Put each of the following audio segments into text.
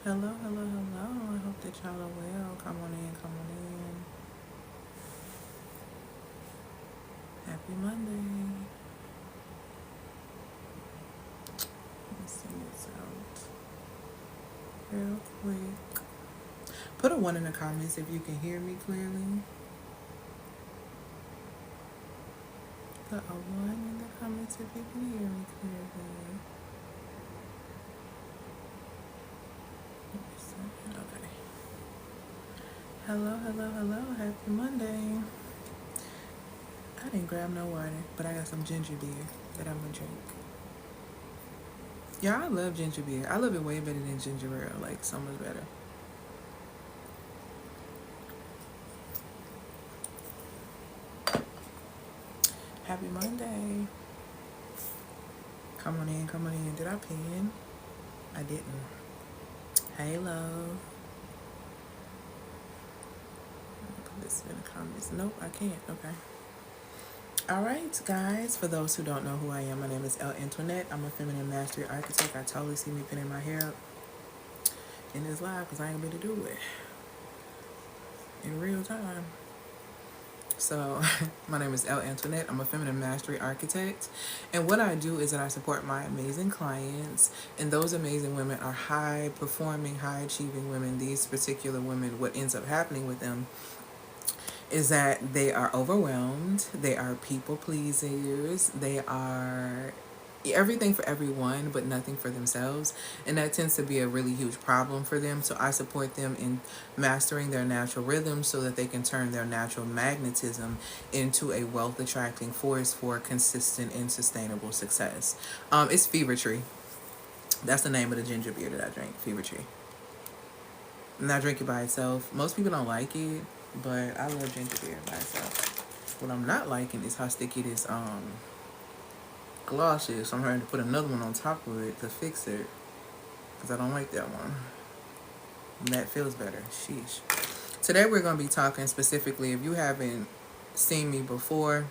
Hello, hello, hello. I hope that y'all are well. Come on in, come on in. Happy Monday. Let me send this out real quick. Put a one in the comments if you can hear me clearly. Put a one in the comments if you can hear me clearly. Okay. Hello, hello, hello. Happy Monday. I didn't grab no water, but I got some ginger beer that I'm gonna drink. Yeah, I love ginger beer. I love it way better than ginger ale, like so much better. Happy Monday. Come on in, come on in. Did I pin? I didn't. Hey, love. Put this in the comments. Nope, I can't. Okay. All right, guys. For those who don't know who I am, my name is Elle Antoinette. I'm a feminine mastery architect. I totally see me pinning my hair up in this live because I ain't gonna be able to do it in real time. So, my name is Elle Antoinette. I'm a feminine mastery architect. And what I do is that I support my amazing clients. And those amazing women are high performing, high achieving women. These particular women, what ends up happening with them is that they are overwhelmed, they are people pleasers, they are everything for everyone but nothing for themselves, and that tends to be a really huge problem for them. So I support them in mastering their natural rhythm so that they can turn their natural magnetism into a wealth attracting force for consistent and sustainable success. It's Fever Tree. That's the name of the ginger beer that I drink, Fever Tree. And I drink it by itself. Most people don't like it, but I love ginger beer by itself. What I'm not liking is how sticky this gloss is. So I'm having to put another one on top of it to fix it, because I don't like that one. And that feels better. Sheesh. Today we're going to be talking specifically, if you haven't seen me before,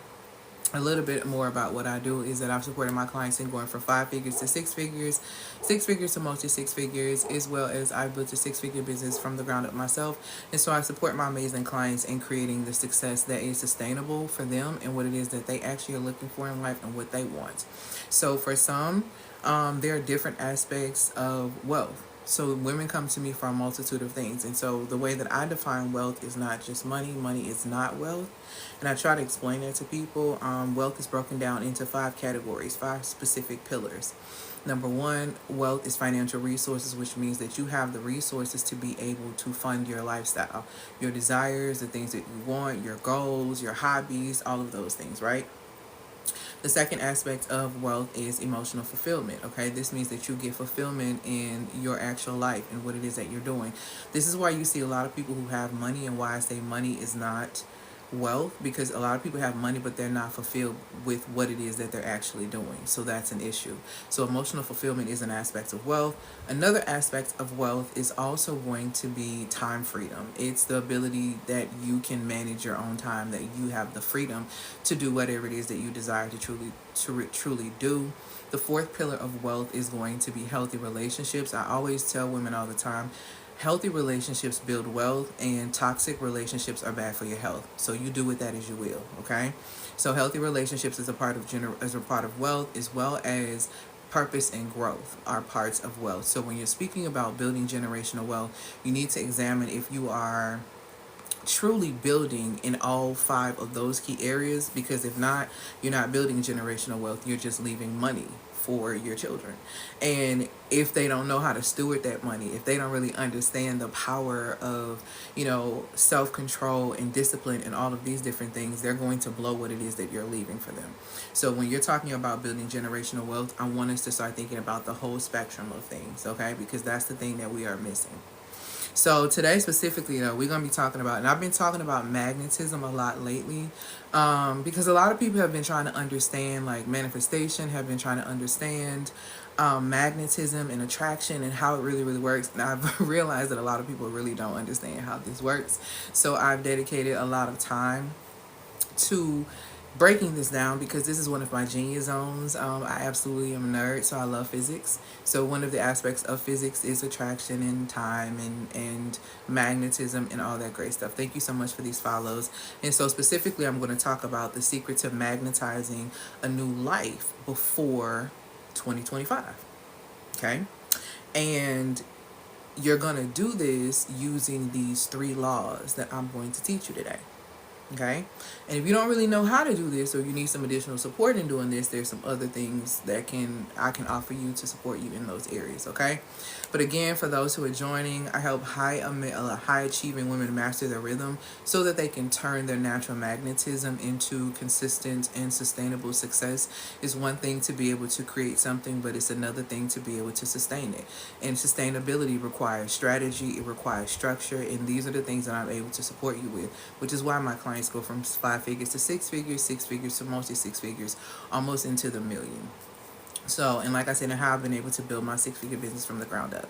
a little bit more about what I do is that I've supported my clients in going from 5 figures to 6 figures, 6 figures to multi 6 figures, as well as I built a 6 figure business from the ground up myself. And so I support my amazing clients in creating the success that is sustainable for them and what it is that they actually are looking for in life and what they want. So for some, there are different aspects of wealth. So women come to me for a multitude of things. And so the way that I define wealth is not just money. Money is not wealth. And I try to explain that to people. Wealth is broken down into 5 categories, 5 specific pillars. Number one, wealth is financial resources, which means that you have the resources to be able to fund your lifestyle, your desires, the things that you want, your goals, your hobbies, all of those things, right? The second aspect of wealth is emotional fulfillment. Okay, this means that you get fulfillment in your actual life and what it is that you're doing. This is why you see a lot of people who have money, and why I say money is not wealth, because a lot of people have money but they're not fulfilled with what it is that they're actually doing. So that's an issue. So emotional fulfillment is an aspect of wealth. Another aspect of wealth is also going to be time freedom. It's the ability that you can manage your own time, that you have the freedom to do whatever it is that you desire to truly do. The fourth pillar of wealth is going to be healthy relationships. I always tell women all the time, healthy relationships build wealth, and toxic relationships are bad for your health. So you do with that as you will, okay? So healthy relationships is a part of wealth, as well as purpose and growth are parts of wealth. So when you're speaking about building generational wealth, you need to examine if you are truly building in all 5 of those key areas, because if not, you're not building generational wealth, you're just leaving money for your children. And if they don't know how to steward that money, if they don't really understand the power of, self-control and discipline and all of these different things, they're going to blow what it is that you're leaving for them. So when you're talking about building generational wealth, I want us to start thinking about the whole spectrum of things, okay? Because that's the thing that we are missing. So today specifically, though, we're going to be talking about, and I've been talking about magnetism a lot lately, because a lot of people have been trying to understand, like, manifestation, have been trying to understand magnetism and attraction and how it really, really works. And I've realized that a lot of people really don't understand how this works. So I've dedicated a lot of time to breaking this down because this is one of my genius zones. I absolutely am a nerd, so I love physics. So one of the aspects of physics is attraction and time and magnetism and all that great stuff. Thank you so much for these follows. And so specifically, I'm going to talk about the secret to magnetizing a new life before 2025. Okay, and you're going to do this using these 3 laws that I'm going to teach you today. Okay, and if you don't really know how to do this or you need some additional support in doing this, there's some other things that I can offer you to support you in those areas. Okay, but again, for those who are joining, I help high achieving women master their rhythm so that they can turn their natural magnetism into consistent and sustainable success. Is one thing to be able to create something, but it's another thing to be able to sustain it. And sustainability requires strategy, it requires structure, and these are the things that I'm able to support you with, which is why my clients go from 5 figures to 6 figures, 6 figures to multi 6 figures, almost into the million. So, and like I said, and how I've been able to build my 6-figure business from the ground up.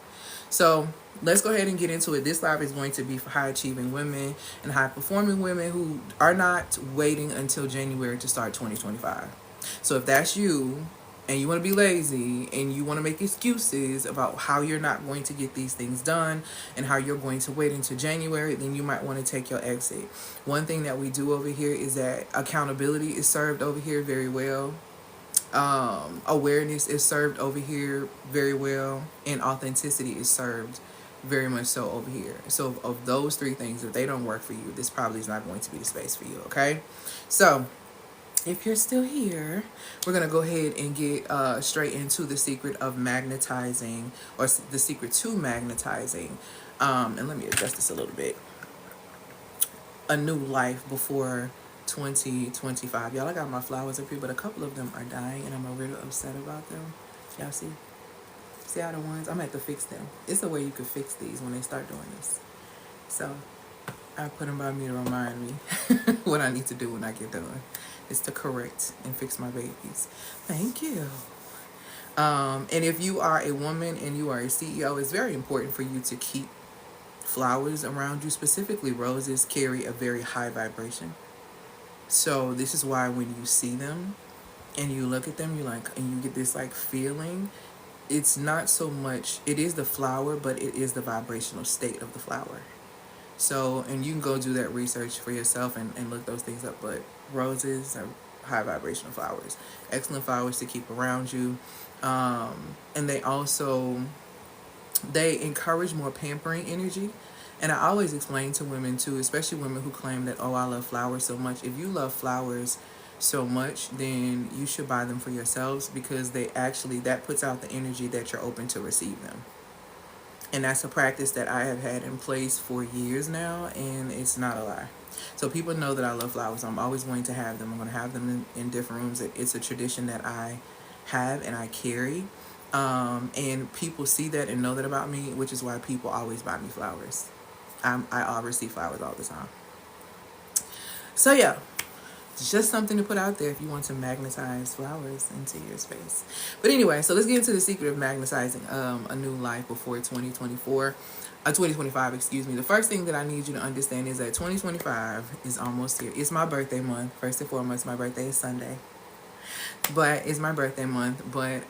So let's go ahead and get into it. This live is going to be for high achieving women and high performing women who are not waiting until January to start 2025. So if that's you, and you want to be lazy and you want to make excuses about how you're not going to get these things done and how you're going to wait until January, then you might want to take your exit. One thing that we do over here is that accountability is served over here very well. Awareness is served over here very well, and authenticity is served very much so over here. So of those 3 things, if they don't work for you, this probably is not going to be the space for you. Okay, so if you're still here, we're going to go ahead and get straight into the secret of magnetizing, or the secret to magnetizing. And let me adjust this a little bit. A new life before 2025. Y'all, I got my flowers up here, but a couple of them are dying, and I'm a little upset about them. Y'all see? See how the ones? I'm going to have to fix them. It's a way you can fix these when they start doing this. So I put them by me to remind me what I need to do when I get done. Is to correct and fix my babies. Thank you. And if you are a woman and you are a CEO, it's very important for you to keep flowers around you. Specifically, roses carry a very high vibration. So this is why when you see them and you look at them, you like, and you get this like feeling. It's not so much, it is the flower, but it is the vibrational state of the flower. So, and you can go do that research for yourself and look those things up. But roses are high vibrational flowers. Excellent flowers to keep around you. And they encourage more pampering energy. And I always explain to women too, especially women who claim that, oh, I love flowers so much. If you love flowers so much, then you should buy them for yourselves, because that puts out the energy that you're open to receive them. And that's a practice that I have had in place for years now, and it's not a lie. So people know that I love flowers. I'm always going to have them. I'm going to have them in different rooms. It's a tradition that I have and I carry. And people see that and know that about me, which is why people always buy me flowers. I receive flowers all the time. So yeah, it's just something to put out there if you want to magnetize flowers into your space. But anyway, so let's get into the secret of magnetizing a new life before 2025, excuse me. The first thing that I need you to understand is that 2025 is almost here. It's my birthday month. First and foremost, my birthday is Sunday. But it's my birthday month. But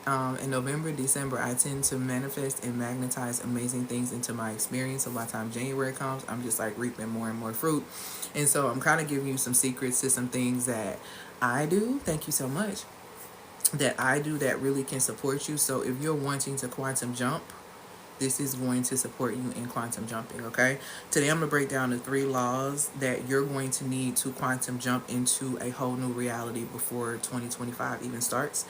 in November, December, I tend to manifest and magnetize amazing things into my experience. So by the time January comes, I'm just like reaping more and more fruit. And so I'm kind of giving you some secrets to some things that I do. Thank you so much. That I do that really can support you. So if you're wanting to quantum jump, this is going to support you in quantum jumping, okay? Today I'm going to break down the 3 laws that you're going to need to quantum jump into a whole new reality before 2025 even starts.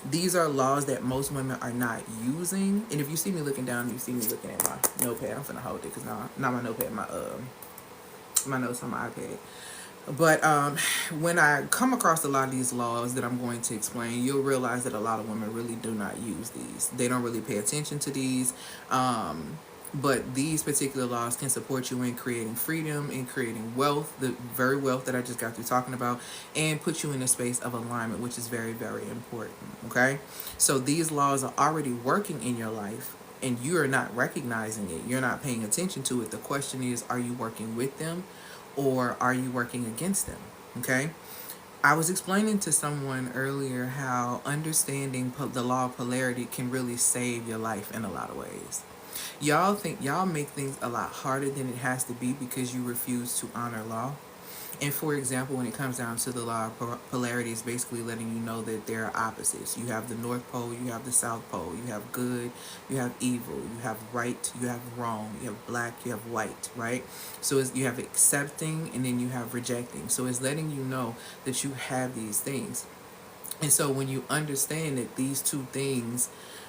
These are laws that most women are not using. And if you see me looking down, you see me looking at my notepad. I'm finna hold it because not my notepad, my notes on my iPad. But when I come across a lot of these laws that I'm going to explain, you'll realize that a lot of women really do not use these. They don't really pay attention to these. But these particular laws can support you in creating freedom, in creating wealth, the very wealth that I just got through talking about, and put you in a space of alignment, which is very, very important. Okay? So these laws are already working in your life, and you are not recognizing it. You're not paying attention to it. The question is, are you working with them? Or are you working against them? Okay? I was explaining to someone earlier how understanding the law of polarity can really save your life in a lot of ways. Y'all make things a lot harder than it has to be because you refuse to honor law. And for example, when it comes down to the law of polarity, it's basically letting you know that there are opposites. You have the North Pole, you have the South Pole, you have good, you have evil, you have right, you have wrong, you have black, you have white, right? So you have accepting and then you have rejecting. So it's letting you know that you have these things. And so when you understand that these two things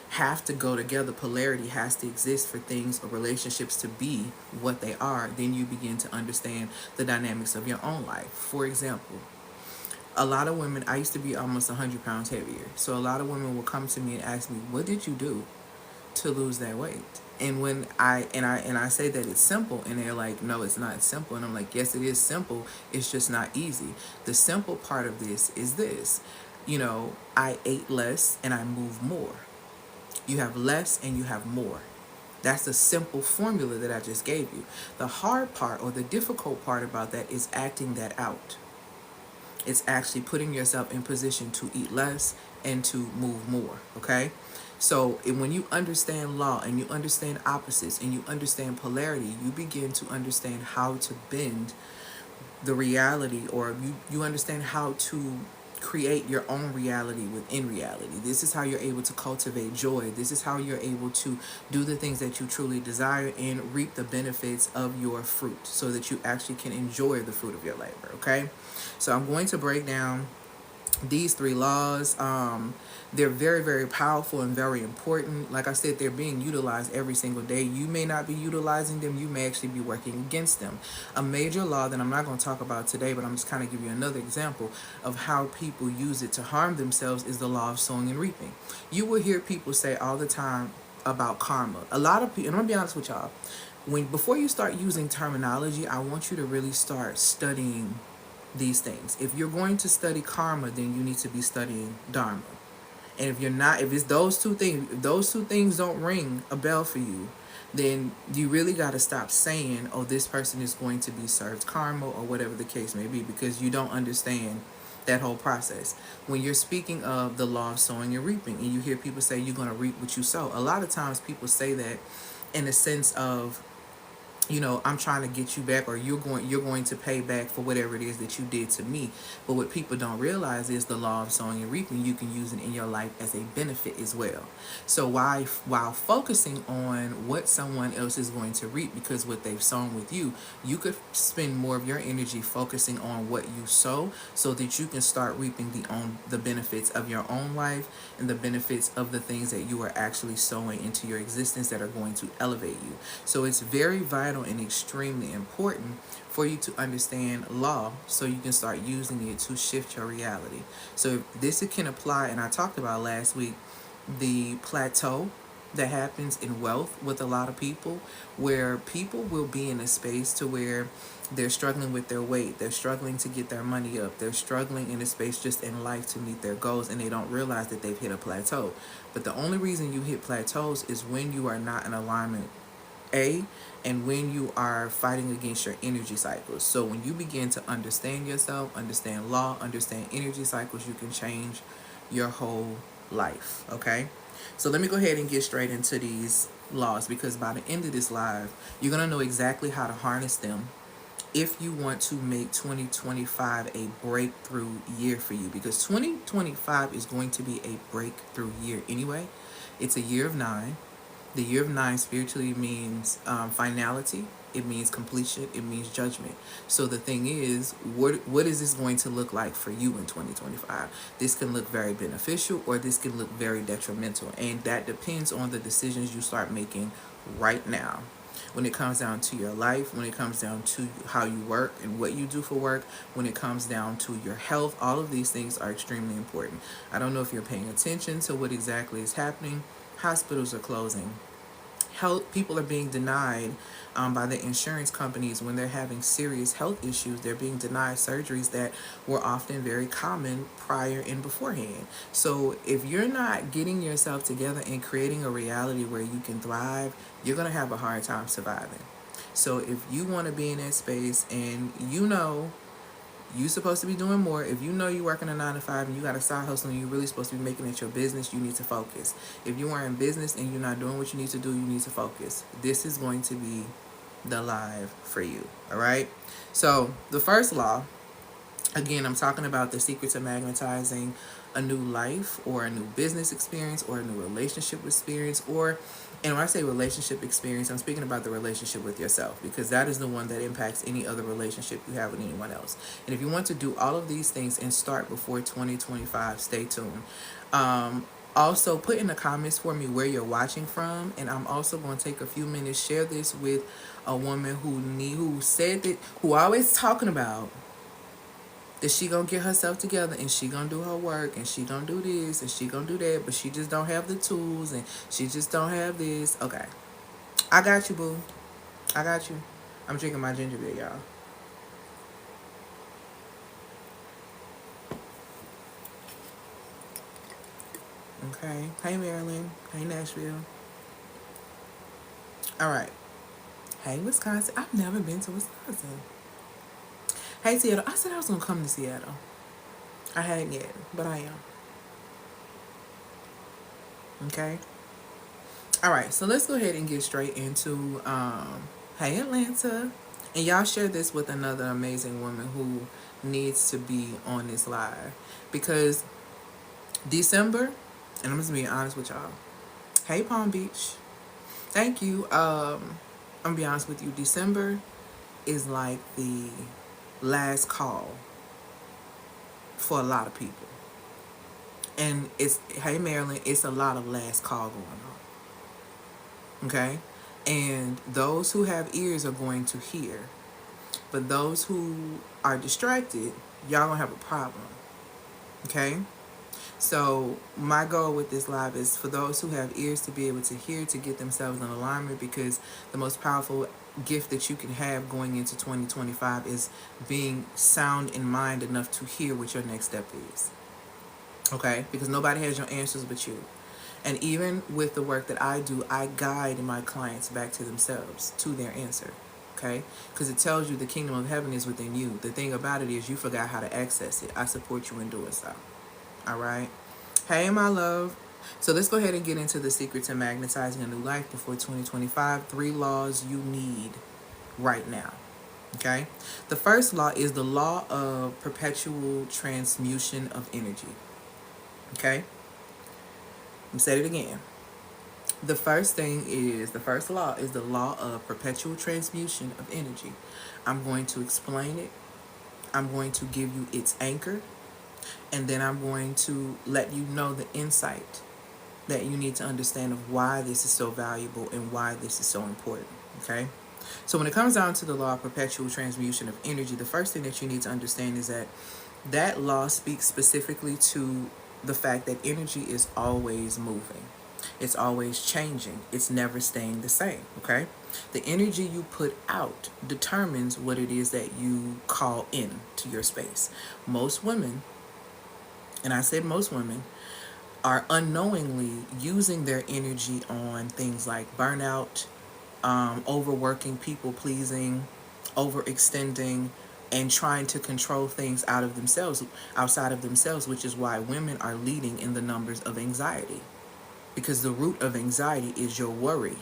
have to go together, polarity has to exist for things or relationships to be what they are, then you begin to understand the dynamics of your own life. For example, a lot of women, I used to be almost 100 pounds heavier. So a lot of women will come to me and ask me, what did you do to lose that weight? And when I say that it's simple, and they're like, no, it's not simple. And I'm like, yes, it is simple. It's just not easy. The simple part of this is this. I ate less and I moved more. You have less and you have more. That's the simple formula that I just gave you. The hard part or the difficult part about that is acting that out. It's actually putting yourself in position to eat less and to move more, okay? So when you understand law and you understand opposites and you understand polarity, you begin to understand how to bend the reality, or you understand how to create your own reality within reality. This is how you're able to cultivate joy. This is how you're able to do the things that you truly desire and reap the benefits of your fruit so that you actually can enjoy the fruit of your labor, okay? So I'm going to break down these three laws. They're very, very powerful and very important. Like I said, they're being utilized every single day. You may not be utilizing them. You may actually be working against them. A major law that I'm not going to talk about today, but I'm just kind of give you another example of how people use it to harm themselves, is the law of sowing and reaping. You will hear people say all the time about karma. A lot of people, and I'm going to be honest with y'all, before you start using terminology, I want you to really start studying these things. If you're going to study karma, then you need to be studying dharma. And if you're not, if it's if those two things don't ring a bell for you, then you really got to stop saying, oh, this person is going to be served karma or whatever the case may be, because you don't understand that whole process. When you're speaking of the law of sowing and reaping, and you hear people say you're going to reap what you sow, a lot of times people say that in the sense of, I'm trying to get you back, or you're going to pay back for whatever it is that you did to me. But what people don't realize is the law of sowing and reaping, you can use it in your life as a benefit as well. So while focusing on what someone else is going to reap because what they've sown with you, you could spend more of your energy focusing on what you sow so that you can start reaping the benefits of your own life and the benefits of the things that you are actually sowing into your existence that are going to elevate you. So it's very vital and extremely important for you to understand law so you can start using it to shift your reality. So if this can apply, and I talked about last week, the plateau that happens in wealth with a lot of people, where people will be in a space to where they're struggling with their weight, they're struggling to get their money up, they're struggling in a space just in life to meet their goals, and they don't realize that they've hit a plateau. But the only reason you hit plateaus is when you are not in alignment and when you are fighting against your energy cycles. So when you begin to understand yourself, understand law, understand energy cycles, you can change your whole life, okay? So let me go ahead and get straight into these laws, because by the end of this live, you're going to know exactly how to harness them if you want to make 2025 a breakthrough year for you, because 2025 is going to be a breakthrough year anyway. It's a year of 9. The year of 9 spiritually means finality. It means completion. It means judgment. So the thing is, what is this going to look like for you in 2025? This can look very beneficial, or this can look very detrimental. And that depends on the decisions you start making right now. When it comes down to your life, when it comes down to how you work and what you do for work, when it comes down to your health, all of these things are extremely important. I don't know if you're paying attention to what exactly is happening. Hospitals are closing. People are being denied by the insurance companies when they're having serious health issues. They're being denied surgeries that were often very common prior and beforehand. So if you're not getting yourself together and creating a reality where you can thrive, you're going to have a hard time surviving. So if you want to be in that space, and You're supposed to be doing more. If you know you're working a 9 to 5 and you got a side hustle and you're really supposed to be making it your business, you need to focus. If you are in business and you're not doing what you need to do, you need to focus. This is going to be the live for you. All right. So the first law, again, I'm talking about the secrets of magnetizing a new life or a new business experience or a new relationship experience, or, and when I say relationship experience, I'm speaking about the relationship with yourself, because that is the one that impacts any other relationship you have with anyone else. And if you want to do all of these things and start before 2025, stay tuned. Also, put in the comments for me where you're watching from, and I'm also going to take a few minutes, share this with a woman who said that, who always talking about that she gonna get herself together and she gonna do her work and she gonna do this and she gonna do that, but she just don't have the tools and she just don't have this. Okay, I got you, boo. I got you. I'm drinking my ginger beer, y'all. Okay. Hey, Maryland. Hey, Nashville. All right. Hey, Wisconsin. I've never been to Wisconsin. Hey, Seattle. I said I was gonna come to Seattle. I hadn't yet, but I am. Okay. All right, so let's go ahead and get straight into hey, Atlanta. And y'all share this with another amazing woman who needs to be on this live, because December, and I'm just being honest with y'all. Hey, Palm Beach. Thank you. I'm gonna be honest with you. December is like the last call for a lot of people. And it's, hey, Maryland, it's a lot of last call going on. Okay? And those who have ears are going to hear. But those who are distracted, y'all gonna have a problem. Okay? So my goal with this live is for those who have ears to be able to hear, to get themselves in alignment, because the most powerful gift that you can have going into 2025 is being sound in mind enough to hear what your next step is. Okay? Because nobody has your answers but you. And even with the work that I do, I guide my clients back to themselves, to their answer. Okay? Because it tells you the kingdom of heaven is within you. The thing about it is you forgot how to access it. I support you in doing so. All right? Hey, my love. So let's go ahead and get into the secret to magnetizing a new life before 2025. 3 laws you need right now. Okay? The first law is the law of perpetual transmutation of energy. Okay? Let me say it again. The first law is the law of perpetual transmutation of energy. I'm going to explain it. I'm going to give you its anchor. And then I'm going to let you know the insight that you need to understand of why this is so valuable and why this is so important. Okay? So when it comes down to the law of perpetual transmutation of energy, the first thing that you need to understand is that that law speaks specifically to the fact that energy is always moving. It's always changing. It's never staying the same, okay? The energy you put out determines what it is that you call in to your space. Most women, and I said most women, are unknowingly using their energy on things like burnout, overworking, people pleasing, overextending, and trying to control things outside of themselves, which is why women are leading in the numbers of anxiety. Because the root of anxiety is your worry.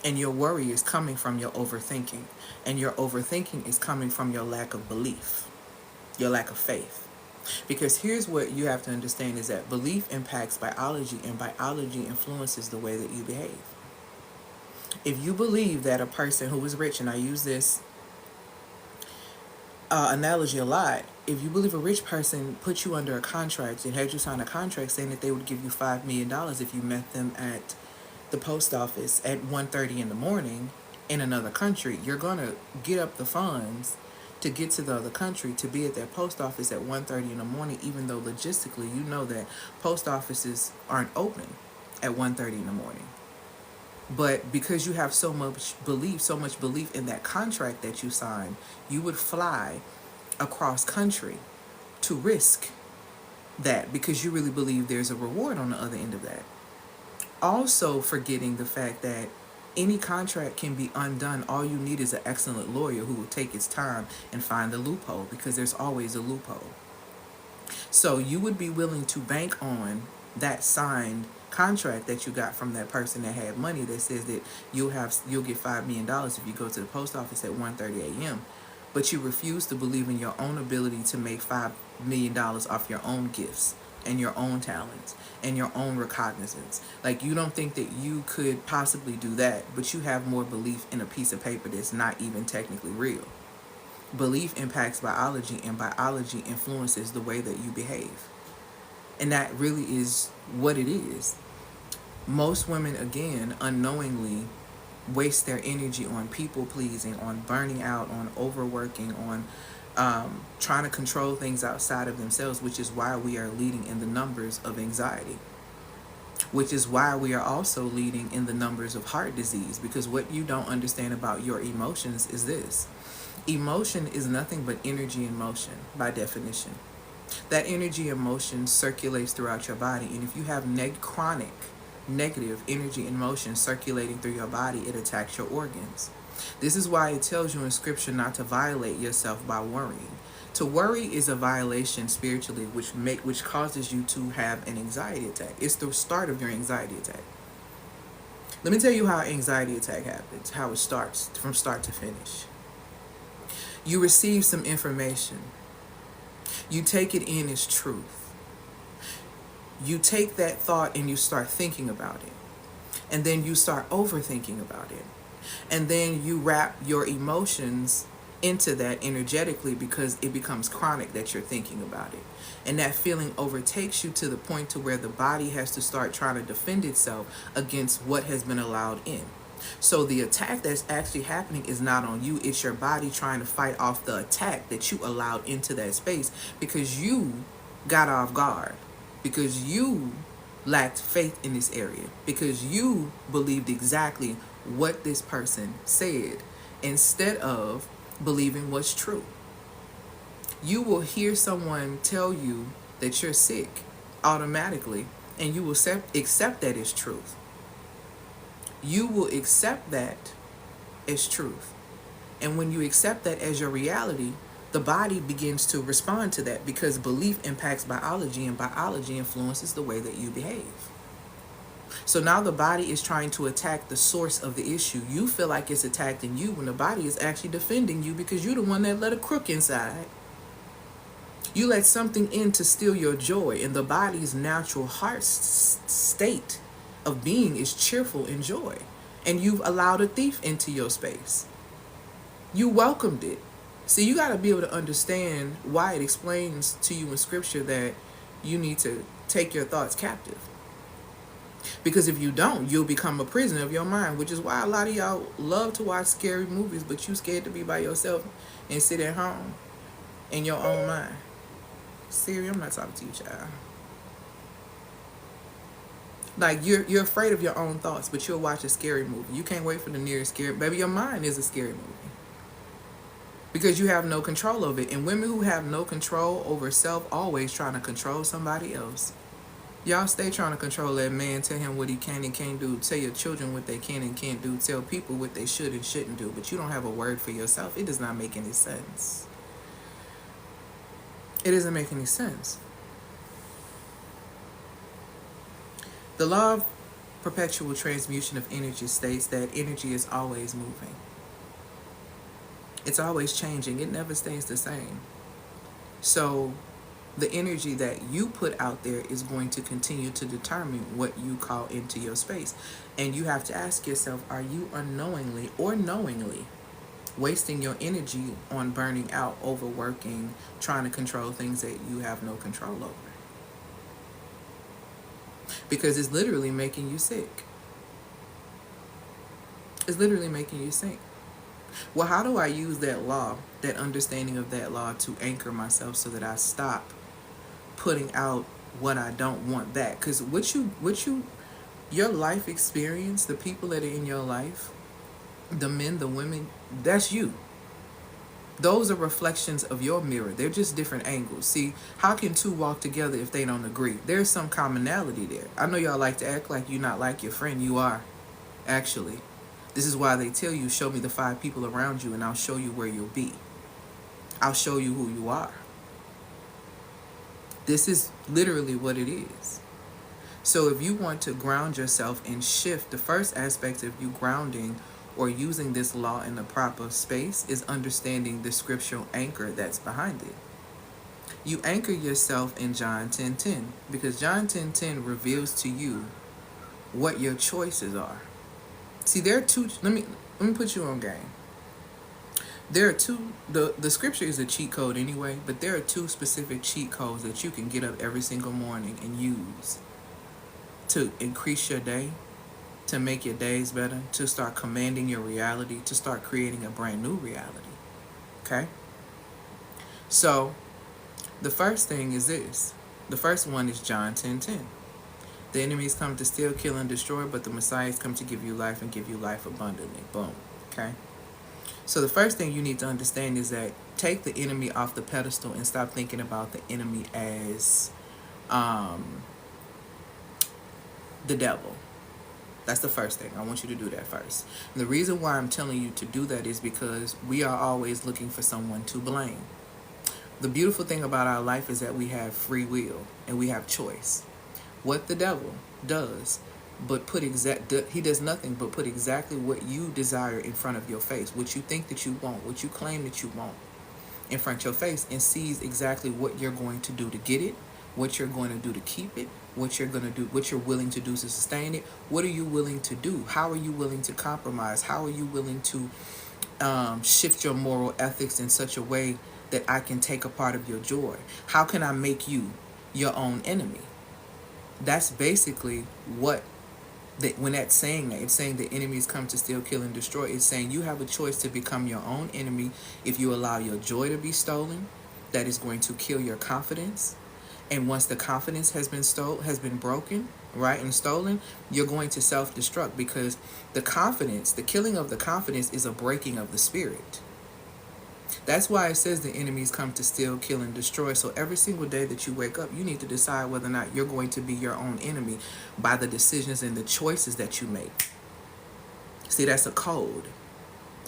And your worry is coming from your overthinking. And your overthinking is coming from your lack of belief, your lack of faith. Because here's what you have to understand is that belief impacts biology, and biology influences the way that you behave. If you believe that a person who is rich, and I use this analogy a lot, if you believe a rich person put you under a contract and had you sign a contract saying that they would give you $5 million if you met them at the post office at 1:30 in the morning in another country, you're going to get up the funds to get to the other country to be at that post office at 1:30 in the morning, even though logistically you know that post offices aren't open at 1:30 in the morning. But because you have so much belief in that contract that you signed, you would fly across country to risk that because you really believe there's a reward on the other end of that. Also forgetting the fact that Any contract can be undone. All you need is an excellent lawyer who will take his time and find the loophole, because there's always a loophole. So you would be willing to bank on that signed contract that you got from that person that had money, that says that you'll get $5 million if you go to the post office at 1:30 a.m. But you refuse to believe in your own ability to make $5 million off your own gifts and your own talents and your own recognizance. Like, you don't think that you could possibly do that, but you have more belief in a piece of paper that's not even technically real. Belief impacts biology, and biology influences the way that you behave. And that really is what it is. Most women, again, unknowingly waste their energy on people pleasing, on burning out, on overworking, on trying to control things outside of themselves, which is why we are leading in the numbers of anxiety, which is why we are also leading in the numbers of heart disease. Because what you don't understand about your emotions is this: emotion is nothing but energy in motion by definition. That energy in motion circulates throughout your body, and if you have chronic negative energy in motion circulating through your body, it attacks your organs. This is why it tells you in scripture not to violate yourself by worrying. To worry is a violation spiritually, which causes you to have an anxiety attack. It's the start of your anxiety attack. Let me tell you how anxiety attack happens, how it starts from start to finish. You receive some information. You take it in as truth. You take that thought and you start thinking about it. And then you start overthinking about it. And then you wrap your emotions into that energetically, because it becomes chronic that you're thinking about it. And that feeling overtakes you to the point to where the body has to start trying to defend itself against what has been allowed in. So the attack that's actually happening is not on you. It's your body trying to fight off the attack that you allowed into that space, because you got off guard, because you lacked faith in this area, because you believed exactly what this person said instead of believing what's true. You will hear someone tell you that you're sick automatically, and you will accept that as truth. You will accept that as truth. And when you accept that as your reality, the body begins to respond to that, because belief impacts biology, and biology influences the way that you behave. So now the body is trying to attack the source of the issue. You feel like it's attacking you when the body is actually defending you, because you're the one that let a crook inside. You let something in to steal your joy, and the body's natural heart state of being is cheerful and joy. And you've allowed a thief into your space. You welcomed it. See, you got to be able to understand why it explains to you in scripture that you need to take your thoughts captive. Because if you don't, you'll become a prisoner of your mind, which is why a lot of y'all love to watch scary movies, but you scared to be by yourself and sit at home in your own mind. Siri, I'm not talking to you, child. Like, you're afraid of your own thoughts, but you'll watch a scary movie. You can't wait for the nearest scary. Baby, your mind is a scary movie, because you have no control over it. And women who have no control over self always trying to control somebody else. Y'all stay trying to control that man. Tell him what he can and can't do. Tell your children what they can and can't do. Tell people what they should and shouldn't do. But you don't have a word for yourself. It does not make any sense. It doesn't make any sense. The law of perpetual transmutation of energy states that energy is always moving. It's always changing. It never stays the same. So the energy that you put out there is going to continue to determine what you call into your space. And you have to ask yourself, are you unknowingly or knowingly wasting your energy on burning out, overworking, trying to control things that you have no control over? Because it's literally making you sick. It's literally making you sick. Well, how do I use that law, that understanding of that law, to anchor myself so that I stop putting out what I don't want back? Because your life experience, the people that are in your life, the men, the women, that's you. Those are reflections of your mirror. They're just different angles. See, how can two walk together if they don't agree? There's some commonality there. I know y'all like to act like you're not like your friend. You are, actually. This is why they tell you, show me the 5 people around you and I'll show you where you'll be. I'll show you who you are. This is literally what it is. So if you want to ground yourself and shift, the first aspect of you grounding or using this law in the proper space is understanding the scriptural anchor that's behind it. You anchor yourself in John 10:10 because John 10:10 reveals to you what your choices are. See, there are two. Let me put you on game. There are two. The scripture is a cheat code anyway, but there are 2 specific cheat codes that you can get up every single morning and use to increase your day, to make your days better, to start commanding your reality, to start creating a brand new reality. Okay? So, the first thing is this. The first one is John 10:10. The enemies come to steal, kill, and destroy, but the Messiahs come to give you life and give you life abundantly. Boom. Okay? So the first thing you need to understand is that take the enemy off the pedestal and stop thinking about the enemy as the devil. That's the first thing. I want you to do that first. And the reason why I'm telling you to do that is because we are always looking for someone to blame. The beautiful thing about our life is that we have free will and we have choice. What the devil does, he does nothing but put exactly what you desire in front of your face, what you think that you want, what you claim that you want in front of your face, and sees exactly what you're going to do to get it, what you're going to do to keep it, what you're going to do, what you're willing to do to sustain it. What are you willing to do? How are you willing to compromise? How are you willing to shift your moral ethics in such a way that I can take a part of your joy? How can I make you your own enemy? That's basically what when that's saying that. It's saying the enemies come to steal, kill, and destroy. It's saying you have a choice to become your own enemy if you allow your joy to be stolen. That is going to kill your confidence. And once the confidence has been broken, right, and stolen, you're going to self-destruct because the killing of the confidence is a breaking of the spirit. That's why it says the enemies come to steal, kill, and destroy. So every single day that you wake up, you need to decide whether or not you're going to be your own enemy by the decisions and the choices that you make. See, that's a code.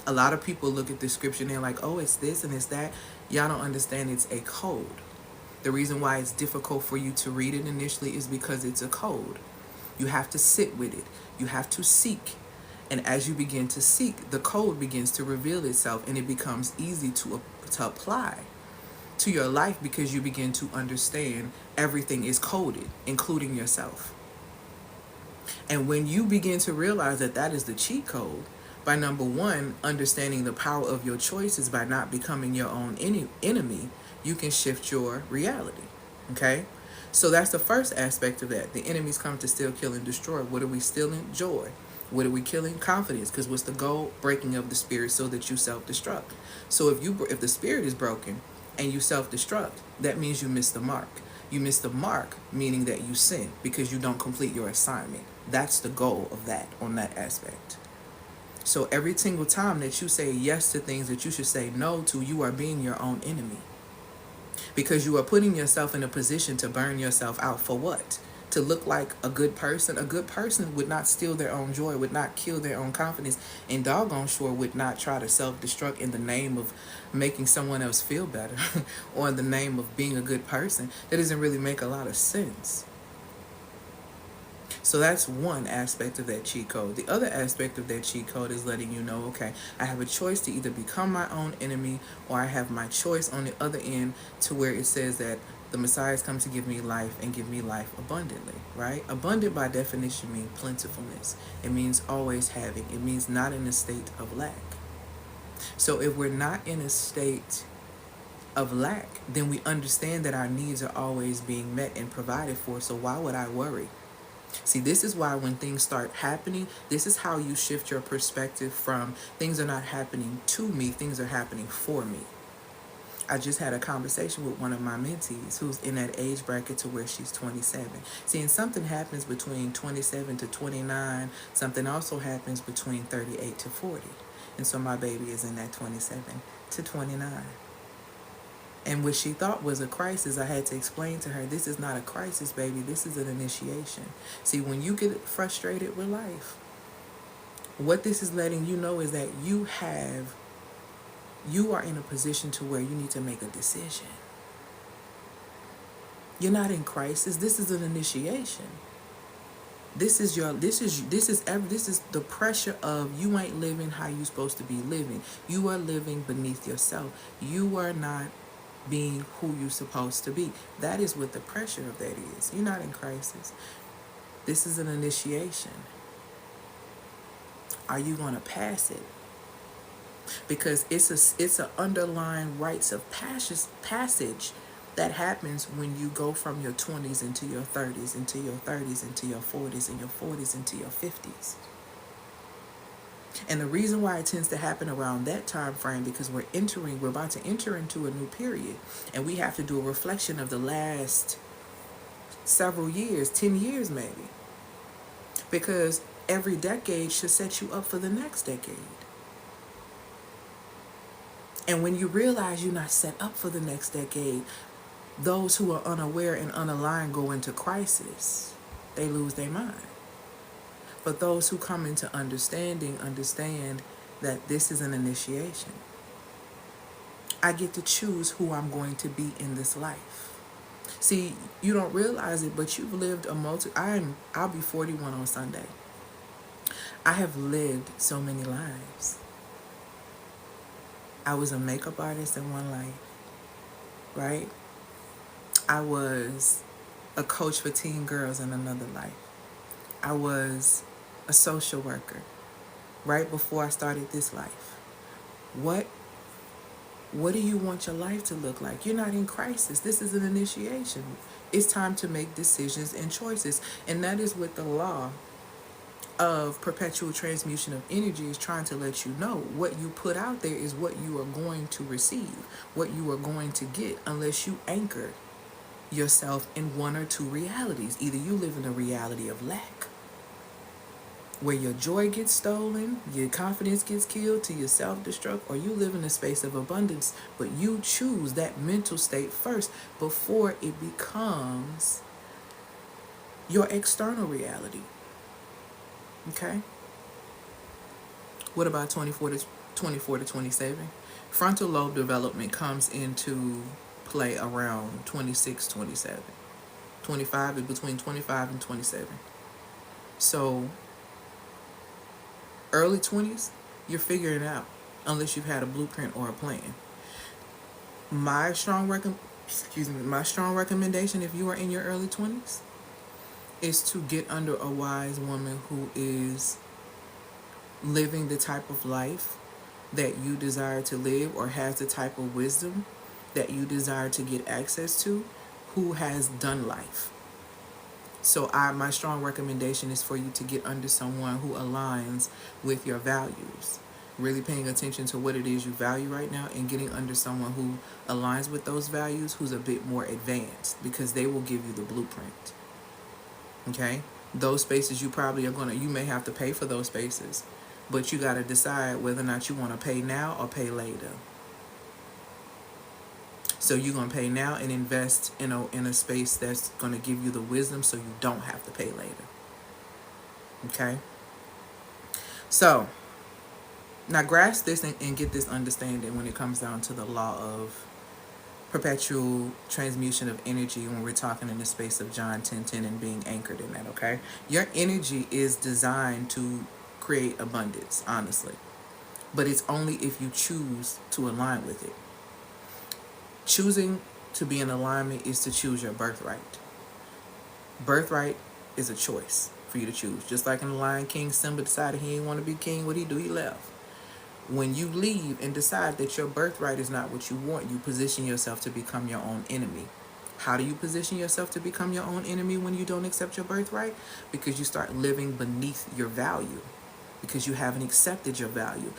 A lot of people look at the scripture and they're like, oh, it's this and it's that. Y'all don't understand it's a code. The reason why it's difficult for you to read it initially is because it's a code. You have to sit with it. You have to seek. And as you begin to seek, the code begins to reveal itself and it becomes easy to apply to your life because you begin to understand everything is coded, including yourself. And when you begin to realize that that is the cheat code, by number one, understanding the power of your choices by not becoming your own enemy, you can shift your reality. Okay? So that's the first aspect of that. The enemies come to steal, kill, and destroy. What are we stealing? Joy. What are we killing? Confidence. Because what's the goal? Breaking of the spirit so that you self-destruct. So if the spirit is broken and you self-destruct, that means you miss the mark. You miss the mark, meaning that you sin because you don't complete your assignment. That's the goal of that on that aspect. So every single time that you say yes to things that you should say no to, you are being your own enemy. Because you are putting yourself in a position to burn yourself out for what? To look like a good person. A good person would not steal their own joy, would not kill their own confidence, and doggone sure would not try to self-destruct in the name of making someone else feel better or in the name of being a good person. That doesn't really make a lot of sense. So that's one aspect of that cheat code. The other aspect of that cheat code is letting you know, okay, I have a choice to either become my own enemy or I have my choice on the other end to where it says that the Messiah has come to give me life and give me life abundantly, right? Abundant by definition means plentifulness. It means always having. It means not in a state of lack. So if we're not in a state of lack, then we understand that our needs are always being met and provided for. So why would I worry? See, this is why when things start happening, this is how you shift your perspective from things are not happening to me, things are happening for me. I just had a conversation with one of my mentees who's in that age bracket to where she's 27. See, and something happens between 27 to 29. Something also happens between 38 to 40. And so my baby is in that 27 to 29. And what she thought was a crisis, I had to explain to her, this is not a crisis, baby. This is an initiation. See, when you get frustrated with life, What this is letting you know is that you are in a position to where you need to make a decision. You're not in crisis. This is an initiation. This is the pressure of you ain't living how you supposed to be living. You are living beneath yourself. You are not being who you're supposed to be. That is what the pressure of that is. You're not in crisis. This is an initiation. Are you going to pass it? Because it's a underlying rites of passage that happens when you go from your 20s into your 30s, into your 30s, into your 40s, and your 40s into your 50s. And the reason why it tends to happen around that time frame, because we're about to enter into a new period, and we have to do a reflection of the last several years, 10 years maybe. Because every decade should set you up for the next decade. And when you realize you're not set up for the next decade, those who are unaware and unaligned go into crisis. They lose their mind. But those who come into understanding understand that this is an initiation. I get to choose who I'm going to be in this life. See, you don't realize it, but you've lived I'll be 41 on Sunday. I have lived so many lives. I was a makeup artist in one life, right? I was a coach for teen girls in another life. I was a social worker right before I started this life. What do you want your life to look like? You're not in crisis. This is an initiation. It's time to make decisions and choices. And that is what the law of perpetual transmutation of energy is trying to let you know. What you put out there is what you are going to receive, what you are going to get, unless you anchor yourself in one or two realities. Either you live in a reality of lack, where your joy gets stolen, your confidence gets killed to your self-destruct, or you live in a space of abundance, but you choose that mental state first before it becomes your external reality. Okay? What about 24 to 27? Frontal lobe development comes into play around 26, 27. 25 is between 25 and 27. So early 20s, you're figuring it out unless you've had a blueprint or a plan. My strong recommendation if you are in your early 20s is to get under a wise woman who is living the type of life that you desire to live, or has the type of wisdom that you desire to get access to, who has done life. So my strong recommendation is for you to get under someone who aligns with your values. Really paying attention to what it is you value right now, and getting under someone who aligns with those values, who's a bit more advanced, because they will give you the blueprint. Okay? Those spaces you may have to pay for those spaces, but you got to decide whether or not you want to pay now or pay later. So you're going to pay now and invest in a space that's going to give you the wisdom so you don't have to pay later. Okay? So, now grasp this and get this understanding when it comes down to the law of perpetual transmutation of energy when we're talking in the space of John 10:10 and being anchored in that, okay? Your energy is designed to create abundance, honestly. But it's only if you choose to align with it. Choosing to be in alignment is to choose your birthright. Birthright is a choice for you to choose. Just like in The Lion King, Simba decided he didn't want to be king. What did he do? He left. When you leave and decide that your birthright is not what you want, you position yourself to become your own enemy. How do you position yourself to become your own enemy when you don't accept your birthright? Because you start living beneath your value. Because you haven't accepted your value.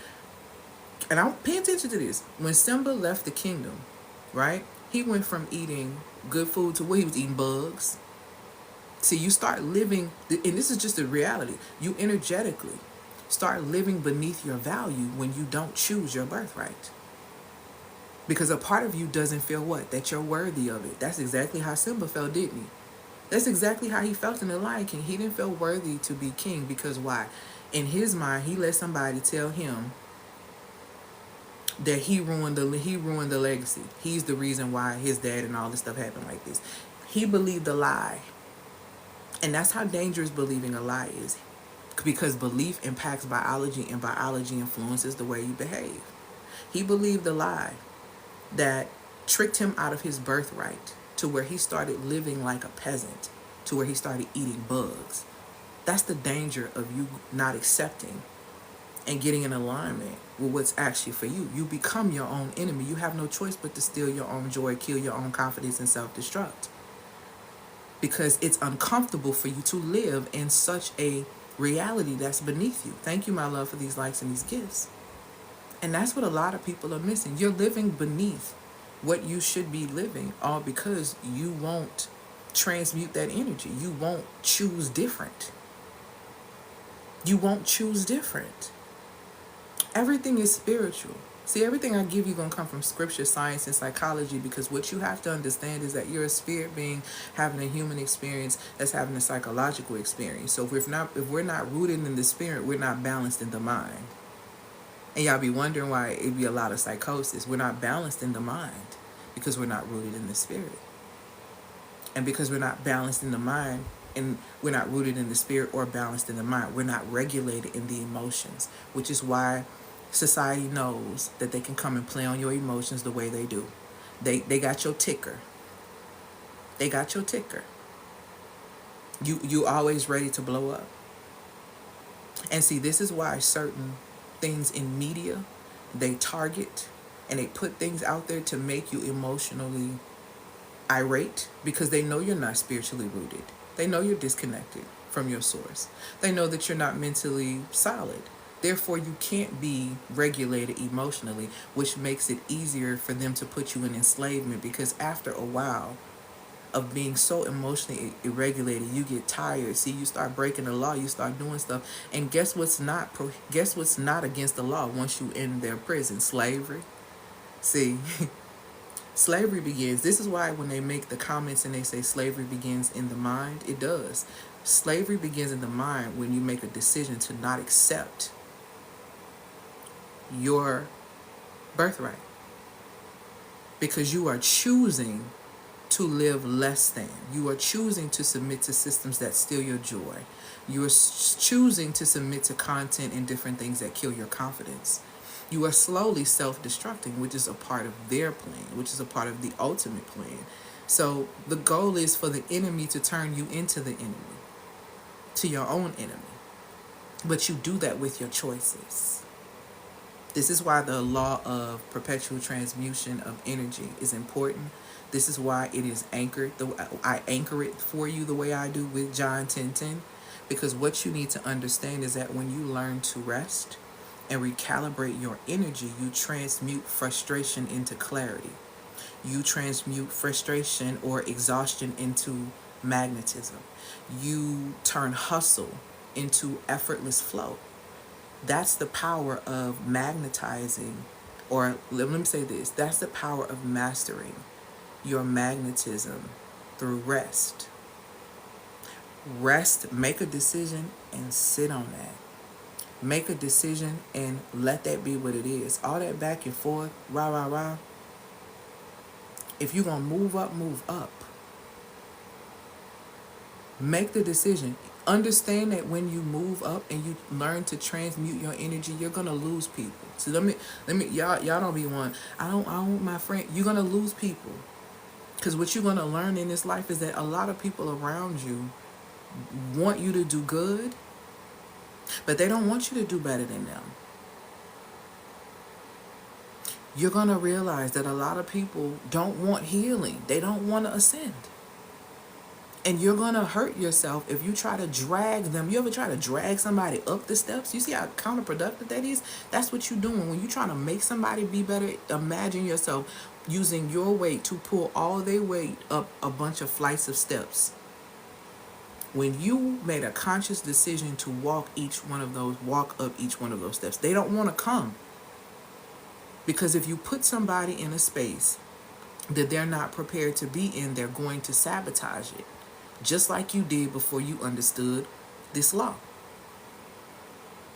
And I'll pay attention to this. When Simba left the kingdom, right? He went from eating good food to where he was eating bugs. See, you start living, and this is just a reality. You energetically start living beneath your value when you don't choose your birthright. Because a part of you doesn't feel what? That you're worthy of it. That's exactly how Simba felt, didn't he? That's exactly how he felt in The Lion King. He didn't feel worthy to be king because why? In his mind, he let somebody tell him that he ruined the legacy. He's the reason why his dad and all this stuff happened like this. He believed a lie. And that's how dangerous believing a lie is. Because belief impacts biology, and biology influences the way you behave. He believed a lie that tricked him out of his birthright, to where he started living like a peasant, to where he started eating bugs. That's the danger of you not accepting and getting in alignment with what's actually for you. You become your own enemy. You have no choice but to steal your own joy, kill your own confidence, and self-destruct. Because it's uncomfortable for you to live in such a reality that's beneath you. Thank you, my love, for these likes and these gifts. And that's what a lot of people are missing. You're living beneath what you should be living, all because you won't transmute that energy. You won't choose different. You won't choose different. Everything is spiritual. See, everything I give you going to come from scripture, science, and psychology, because what you have to understand is that you're a spirit being having a human experience that's having a psychological experience. So if we're not rooted in the spirit, we're not balanced in the mind. And y'all be wondering why it be a lot of psychosis. We're not balanced in the mind because we're not rooted in the spirit. And because we're not balanced in the mind, and we're not rooted in the spirit or balanced in the mind, we're not regulated in the emotions, which is why society knows that they can come and play on your emotions the way they do. They got your ticker. They got your ticker. You always ready to blow up. And see, this is why certain things in media, they target and they put things out there to make you emotionally irate, because they know you're not spiritually rooted. They know you're disconnected from your source. They know that you're not mentally solid. Therefore, you can't be regulated emotionally, which makes it easier for them to put you in enslavement, because after a while of being so emotionally irregulated, you get tired. See, you start breaking the law, you start doing stuff. And guess what's not against the law once you in their prison? Slavery. See, slavery begins. This is why when they make the comments and they say slavery begins in the mind, it does. Slavery begins in the mind when you make a decision to not accept your birthright, because you are choosing to live less than. You are choosing to submit to systems that steal your joy. You are choosing to submit to content and different things that kill your confidence. You are slowly self-destructing, which is a part of their plan, which is a part of the ultimate plan. So the goal is for the enemy to turn you into the enemy, to your own enemy. But you do that with your choices. This is why the law of perpetual transmutation of energy is important. This is why it is anchored. I anchor it for you the way I do with John 10:10. Because what you need to understand is that when you learn to rest and recalibrate your energy, you transmute frustration into clarity. You transmute frustration or exhaustion into magnetism. You turn hustle into effortless flow. That's the power of magnetizing, or let me say this, that's the power of mastering your magnetism through rest. Rest, make a decision and sit on that. Make a decision and let that be what it is. All that back and forth, rah, rah, rah. If you're going to move up, move up. Make the decision. Understand that when you move up and you learn to transmute your energy, you're gonna lose people. So let me y'all don't be one. I don't want my friend. You're gonna lose people, because what you're gonna learn in this life is that a lot of people around you want you to do good, but they don't want you to do better than them. You're gonna realize that a lot of people don't want healing. They don't want to ascend. And you're going to hurt yourself if you try to drag them. You ever try to drag somebody up the steps? You see how counterproductive that is? That's what you're doing. When you're trying to make somebody be better, imagine yourself using your weight to pull all their weight up a bunch of flights of steps. When you made a conscious decision to walk up each one of those steps, they don't want to come. Because if you put somebody in a space that they're not prepared to be in, they're going to sabotage it. Just like you did before you understood this law.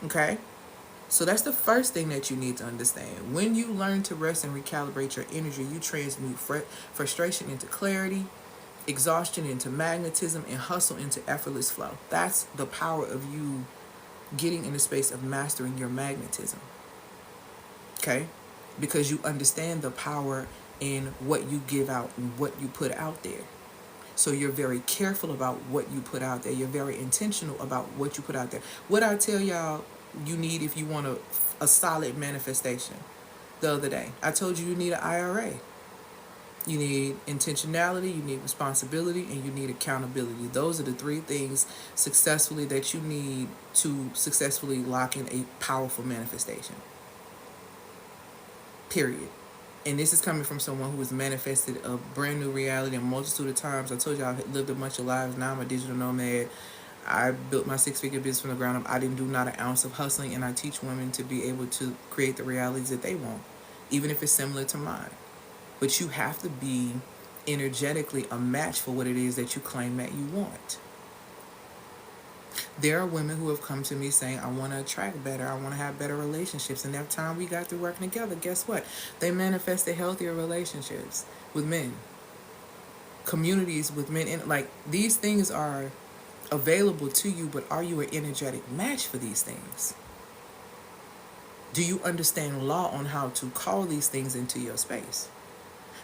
Okay? So that's the first thing that you need to understand. When you learn to rest and recalibrate your energy, you transmute frustration into clarity, exhaustion into magnetism, and hustle into effortless flow. That's the power of you getting in the space of mastering your magnetism. Okay? Because you understand the power in what you give out and what you put out there. So you're very careful about what you put out there. You're very intentional about what you put out there. What I tell y'all you need if you want a solid manifestation the other day. I told you need an IRA. You need intentionality, you need responsibility, and you need accountability. Those are the three things successfully that you need to successfully lock in a powerful manifestation. Period. And this is coming from someone who has manifested a brand new reality a multitude of times. I told you I've lived a bunch of lives. Now I'm a digital nomad. I built my six-figure business from the ground up. I didn't do not an ounce of hustling, and I teach women to be able to create the realities that they want, even if it's similar to mine. But you have to be energetically a match for what it is that you claim that you want. There are women who have come to me saying, I want to attract better, I want to have better relationships. And that time we got through working together, guess what? They manifested healthier relationships with men, communities with men. And like, these things are available to you, but are you an energetic match for these things? Do you understand law on how to call these things into your space?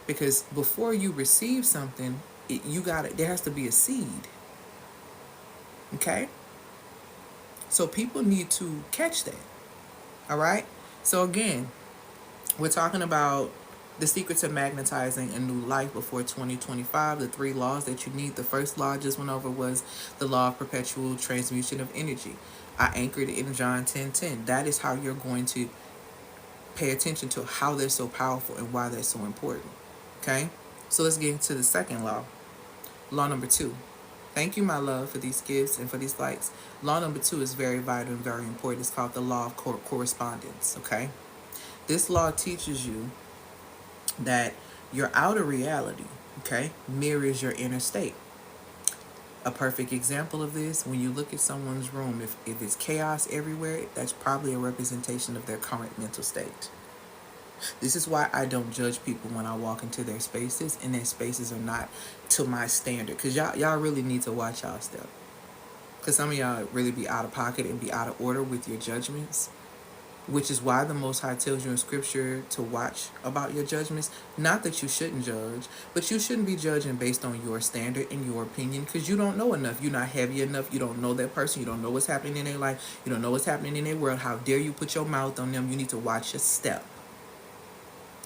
Because before you receive something, there has to be a seed. Okay? So people need to catch that. All right? So again, we're talking about the secrets of magnetizing a new life before 2025, the three laws that you need. The first law I just went over was the law of perpetual transmutation of energy. I anchored it in John 10:10. That is how you're going to pay attention to how they're so powerful and why they're so important. Okay? So let's get into the second law. Law number 2. Thank you, my love, for these gifts and for these likes. Law number 2 is very vital and very important. It's called the law of correspondence. Okay? This law teaches you that your outer reality, okay, mirrors your inner state. A perfect example of this, when you look at someone's room, if it's chaos everywhere, that's probably a representation of their current mental state. This is why I don't judge people when I walk into their spaces, and their spaces are not to my standard. Because y'all really need to watch y'all step. Because some of y'all really be out of pocket and be out of order with your judgments. Which is why the Most High tells you in Scripture to watch about your judgments. Not that you shouldn't judge, but you shouldn't be judging based on your standard and your opinion, because you don't know enough. You're not heavy enough. You don't know that person. You don't know what's happening in their life. You don't know what's happening in their world. How dare you put your mouth on them? You need to watch your step.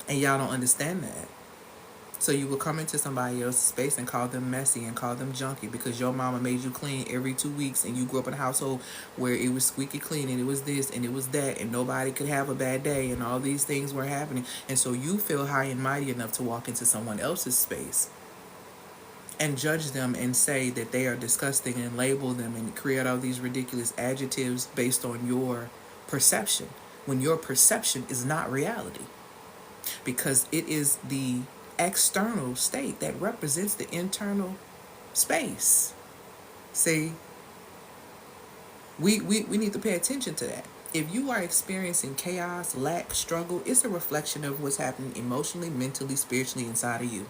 And y'all don't understand that. So you will come into somebody else's space and call them messy and call them junky because your mama made you clean every 2 weeks, and you grew up in a household where it was squeaky clean and it was this and it was that and nobody could have a bad day and all these things were happening. And so you feel high and mighty enough to walk into someone else's space and judge them and say that they are disgusting and label them and create all these ridiculous adjectives based on your perception, when your perception is not reality, because it is the external state that represents the internal space. See, we need to pay attention to that. If you are experiencing chaos, lack, struggle, it's a reflection of what's happening emotionally, mentally, spiritually inside of you.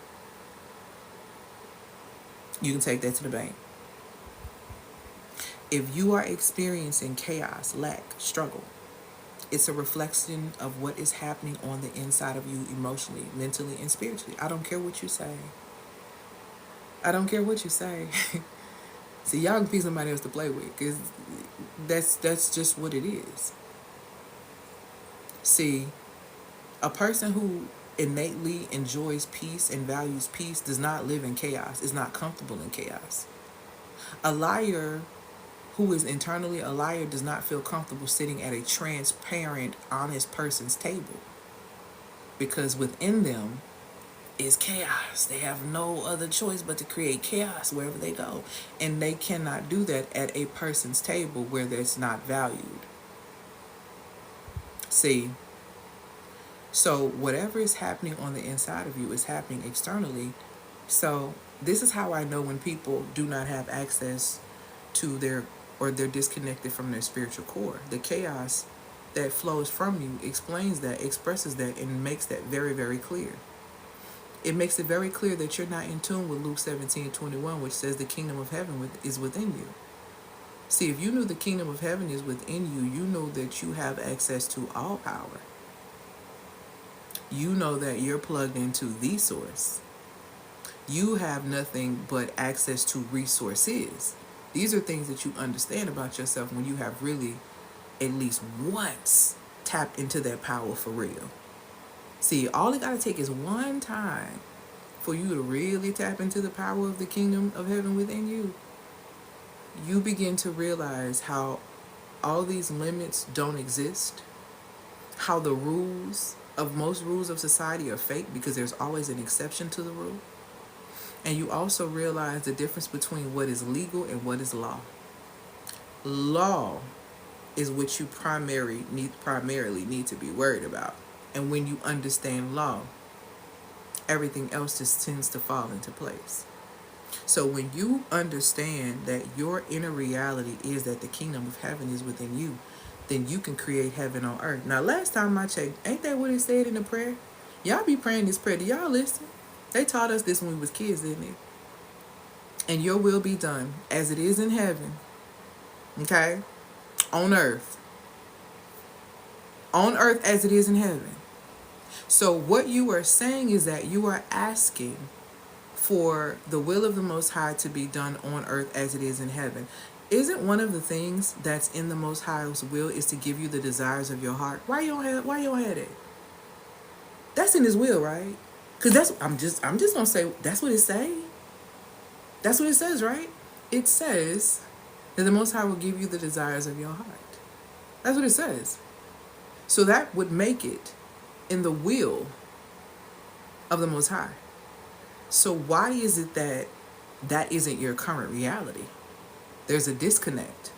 You can take that to the bank. If you are experiencing chaos, lack, struggle, it's a reflection of what is happening on the inside of you emotionally, mentally, and spiritually. I don't care what you say. I don't care what you say. See, y'all can pick somebody else to play with, because that's just what it is. See, a person who innately enjoys peace and values peace does not live in chaos, is not comfortable in chaos. A liar who is internally a liar does not feel comfortable sitting at a transparent, honest person's table, because within them is chaos. They have no other choice but to create chaos wherever they go, and they cannot do that at a person's table where that's not valued. See, so whatever is happening on the inside of you is happening externally. So this is how I know when people do not have access to their or they're disconnected from their spiritual core. The chaos that flows from you explains that, expresses that, and makes that very, very clear. It makes it very clear that you're not in tune with Luke 17:21, which says the kingdom of heaven is within you. See, if you knew the kingdom of heaven is within you, you know that you have access to all power. You know that you're plugged into the source. You have nothing but access to resources. These are things that you understand about yourself when you have really at least once tapped into that power for real. See, all it got to take is one time for you to really tap into the power of the kingdom of heaven within you. You begin to realize how all these limits don't exist, how the most rules of society are fake because there's always an exception to the rule. And you also realize the difference between what is legal and what is law. Law is what you primarily need to be worried about. And when you understand law, everything else just tends to fall into place. So when you understand that your inner reality is that the kingdom of heaven is within you, then you can create heaven on earth. Now, last time I checked, ain't that what it said in the prayer? Y'all be praying this prayer. Do y'all listen? They taught us this when we was kids, didn't they? And your will be done as it is in heaven, okay? On earth. On earth as it is in heaven. So what you are saying is that you are asking for the will of the Most High to be done on earth as it is in heaven. Isn't one of the things that's in the Most High's will is to give you the desires of your heart? Why you don't have it? That's in His will, right? Because I'm just gonna say that's what it say. That's what it says, right? It says that the Most High will give you the desires of your heart. That's what it says. So that would make it in the will of the Most High. So why is it that that isn't your current reality? There's a disconnect.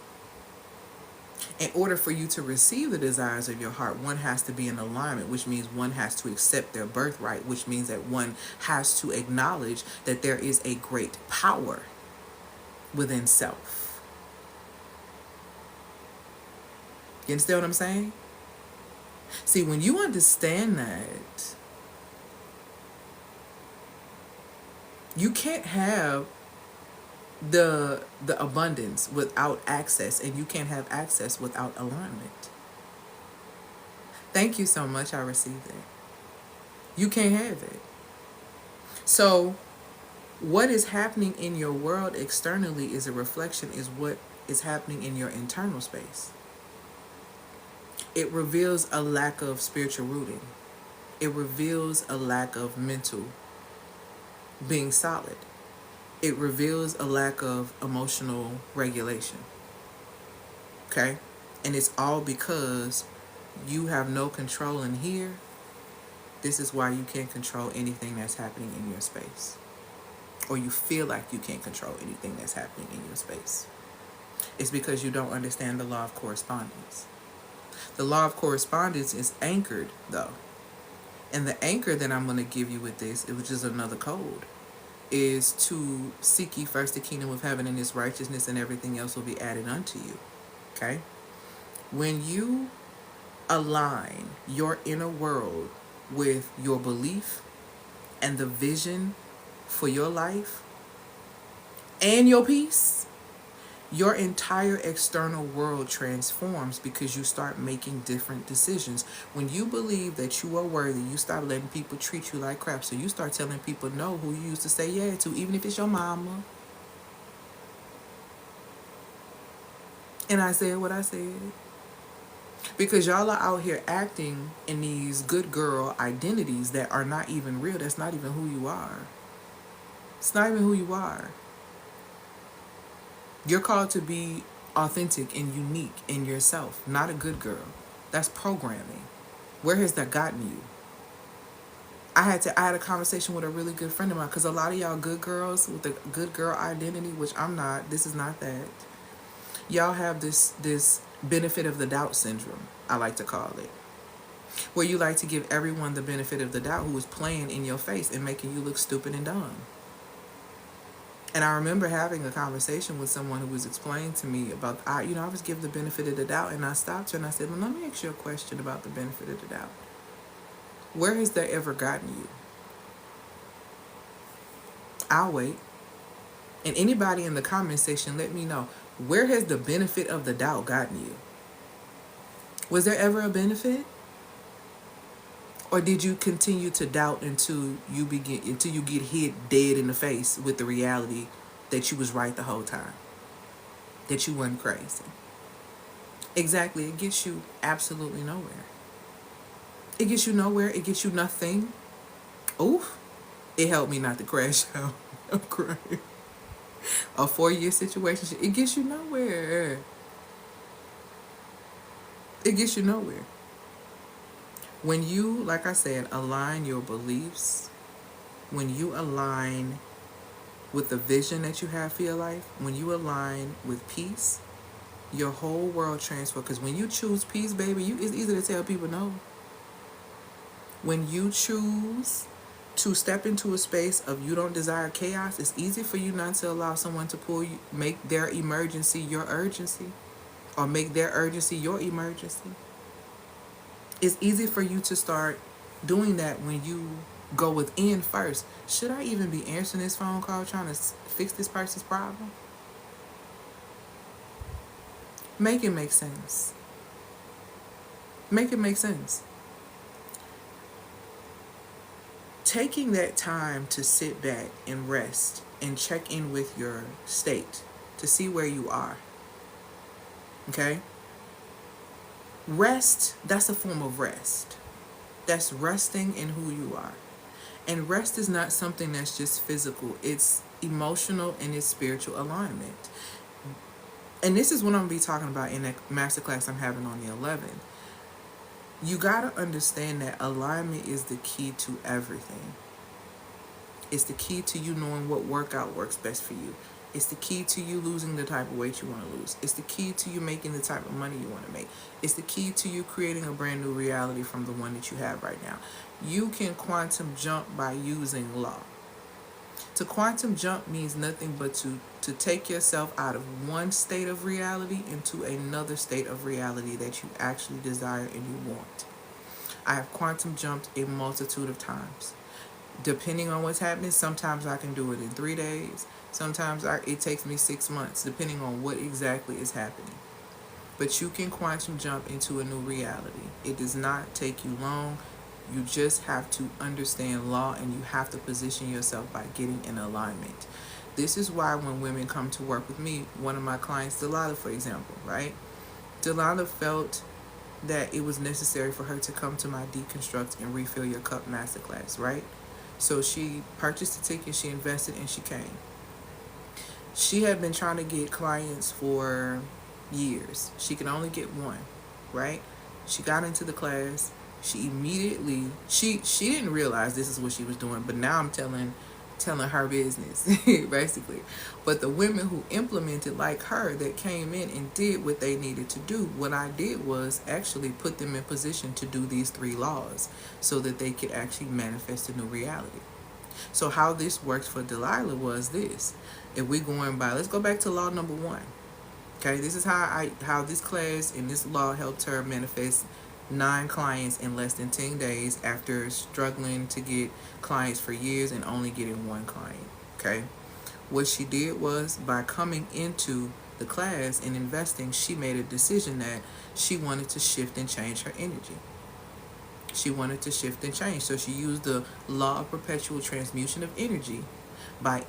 In order for you to receive the desires of your heart, one has to be in alignment, which means one has to accept their birthright, which means that one has to acknowledge that there is a great power within self. You understand what I'm saying? See, when you understand that, you can't have the abundance without access, and you can't have access without alignment. Thank you so much. I received it. You can't have it. So what is happening in your world externally is a reflection is what is happening in your internal space. It reveals a lack of spiritual rooting. It reveals a lack of mental being solid. It reveals a lack of emotional regulation. Okay? And it's all because you have no control in here. This is why you can't control anything that's happening in your space. Or you feel like you can't control anything that's happening in your space. It's because you don't understand the law of correspondence. The law of correspondence is anchored, though. And the anchor that I'm going to give you with this, which is another code, is to seek ye first the kingdom of heaven and His righteousness, and everything else will be added unto you. Okay? When you align your inner world with your belief and the vision for your life and your peace, your entire external world transforms because you start making different decisions. When you believe that you are worthy, you stop letting people treat you like crap. So you start telling people no who you used to say yeah to, even if it's your mama. And I said what I said. Because y'all are out here acting in these good girl identities that are not even real. That's not even who you are. It's not even who you are. You're called to be authentic and unique in yourself, not a good girl. That's programming. Where has that gotten you? I had a conversation with a really good friend of mine, because a lot of y'all good girls with the good girl identity, which I'm not, this is not that. Y'all have this benefit of the doubt syndrome, I like to call it, where you like to give everyone the benefit of the doubt who is playing in your face and making you look stupid and dumb. And I remember having a conversation with someone who was explaining to me about, I was given the benefit of the doubt, and I stopped her and I said, well, let me ask you a question about the benefit of the doubt. Where has that ever gotten you? I'll wait. And anybody in the comment section, let me know, where has the benefit of the doubt gotten you? Was there ever a benefit? Or did you continue to doubt until you get hit dead in the face with the reality that you was right the whole time? That you weren't crazy? Exactly. It gets you absolutely nowhere. It gets you nowhere. It gets you nothing. Oof. It helped me not to crash out. I'm crying. A 4-year situation. It gets you nowhere. It gets you nowhere. When you, like I said, align your beliefs, when you align with the vision that you have for your life, when you align with peace, your whole world transforms. Because when you choose peace, baby, it's easy to tell people no. When you choose to step into a space of you don't desire chaos, it's easy for you not to allow someone to pull you, make their emergency your urgency, or make their urgency your emergency. It's easy for you to start doing that when you go within first. Should I even be answering this phone call trying to fix this person's problem? Make it make sense. Make it make sense. Taking that time to sit back and rest and check in with your state to see where you are. Okay? Rest, that's a form of rest. That's resting in who you are. And rest is not something that's just physical. It's emotional and it's spiritual alignment. And this is what I'm going to be talking about in that masterclass I'm having on the 11th. You got to understand that alignment is the key to everything. It's the key to you knowing what workout works best for you. It's the key to you losing the type of weight you want to lose. It's the key to you making the type of money you want to make. It's the key to you creating a brand new reality from the one that you have right now. You can quantum jump by using law. To quantum jump means nothing but to take yourself out of one state of reality into another state of reality that you actually desire and you want. I have quantum jumped a multitude of times. Depending on what's happening, sometimes I can do it in 3 days. Sometimes it takes me 6 months, depending on what exactly is happening. But you can quantum jump into a new reality. It does not take you long. You just have to understand law, and you have to position yourself by getting in alignment. This is why when women come to work with me, one of my clients, Delilah, for example, right? Delilah felt that it was necessary for her to come to my Deconstruct and Refill Your Cup masterclass, right? So she purchased a ticket, she invested, and she came. She had been trying to get clients for years. She could only get one, right? She got into the class. She immediately, she didn't realize this is what she was doing, but now I'm telling her business, basically. But the women who implemented like her, that came in and did what they needed to do, what I did was actually put them in position to do these 3 laws so that they could actually manifest a new reality. So how this works for Delilah was this. If we're going by, let's go back to law number 1. Okay, this is how this class and this law helped her manifest 9 clients in less than 10 days after struggling to get clients for years and only getting 1 client. Okay, what she did was, by coming into the class and investing, she made a decision that she wanted to shift and change her energy. She wanted to shift and change. So she used the law of perpetual transmutation of energy by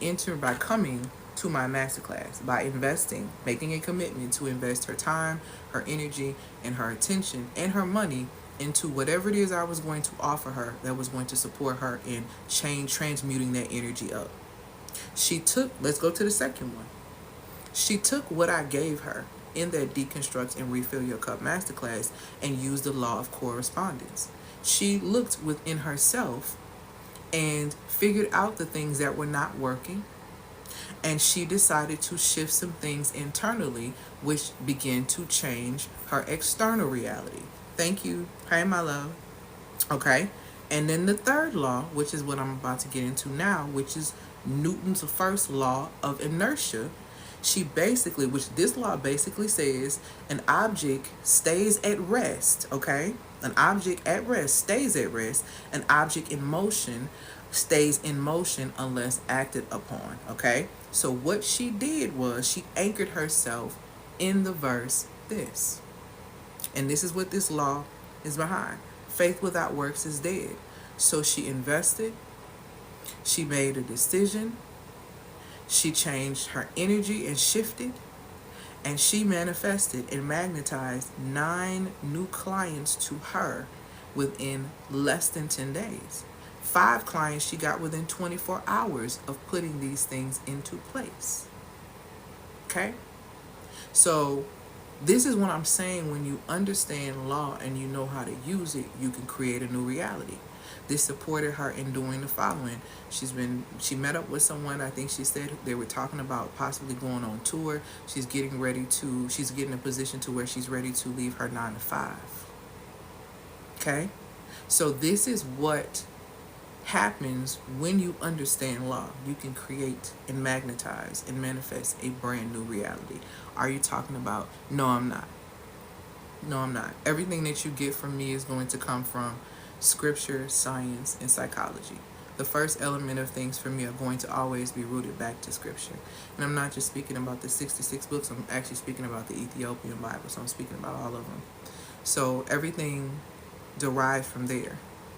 coming to my masterclass, by investing, making a commitment to invest her time, her energy, and her attention and her money into whatever it is I was going to offer her that was going to support her in transmuting that energy up. Let's go to the second one. She took what I gave her in that Deconstruct and Refill Your Cup masterclass and used the law of correspondence. She looked within herself and figured out the things that were not working, and she decided to shift some things internally, which began to change her external reality. Thank you. Hey, my love. Okay. And then the third law, which is what I'm about to get into now, which is Newton's first law of inertia, she basically, which this law basically says, an object stays at rest, okay? An object at rest stays at rest. An object in motion stays in motion unless acted upon, okay? So what she did was she anchored herself in the verse this. And this is what this law is behind. Faith without works is dead. So she invested, she made a decision, she changed her energy and shifted, and she manifested and magnetized 9 new clients to her within less than 10 days. 5 clients she got within 24 hours of putting these things into place. Okay? So this is what I'm saying. When you understand law and you know how to use it, you can create a new reality. This supported her in doing the following. She met up with someone, I think she said they were talking about possibly going on tour. She's getting in a position to where she's ready to leave her 9 to 5. Okay? So this is what happens when you understand law. You can create and magnetize and manifest a brand new reality. Are you talking about, no, I'm not. No, I'm not. Everything that you get from me is going to come from scripture, science, and psychology. The first element of things for me are going to always be rooted back to scripture. And I'm not just speaking about the 66 books, I'm actually speaking about the Ethiopian Bible. So I'm speaking about all of them. So everything derived from there.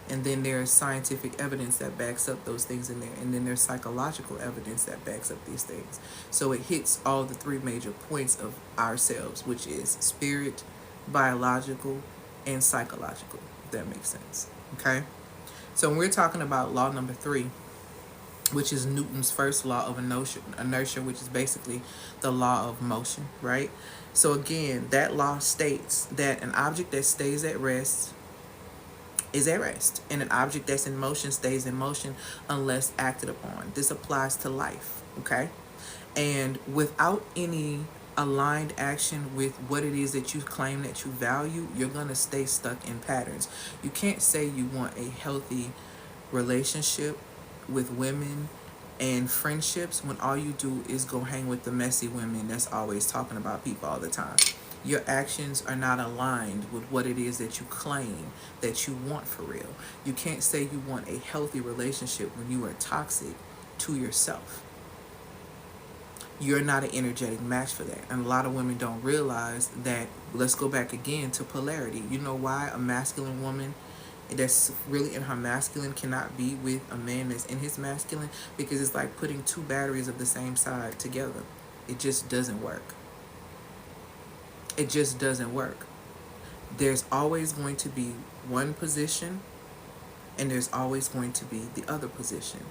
And then there's scientific evidence that backs up those things in there. And then there's psychological evidence that backs up these things. So it hits all the 3 major points of ourselves, which is spirit, biological, and psychological, if that makes sense. Okay? So when we're talking about law number 3, which is Newton's first law of inertia, which is basically the law of motion, right? So again, that law states that an object that stays at rest is at rest, and an object that's in motion stays in motion unless acted upon. This applies to life, okay? And without any aligned action with what it is that you claim that you value, you're going to stay stuck in patterns. You can't say you want a healthy relationship with women and friendships when all you do is go hang with the messy women that's always talking about people all the time. Your actions are not aligned with what it is that you claim that you want for real. You can't say you want a healthy relationship when you are toxic to yourself. You're not an energetic match for that. And a lot of women don't realize that. Let's go back again to polarity. You know why a masculine woman that's really in her masculine cannot be with a man that's in his masculine? Because it's like putting 2 batteries of the same side together. It just doesn't work. It just doesn't work. There's always going to be one position, and there's always going to be the other position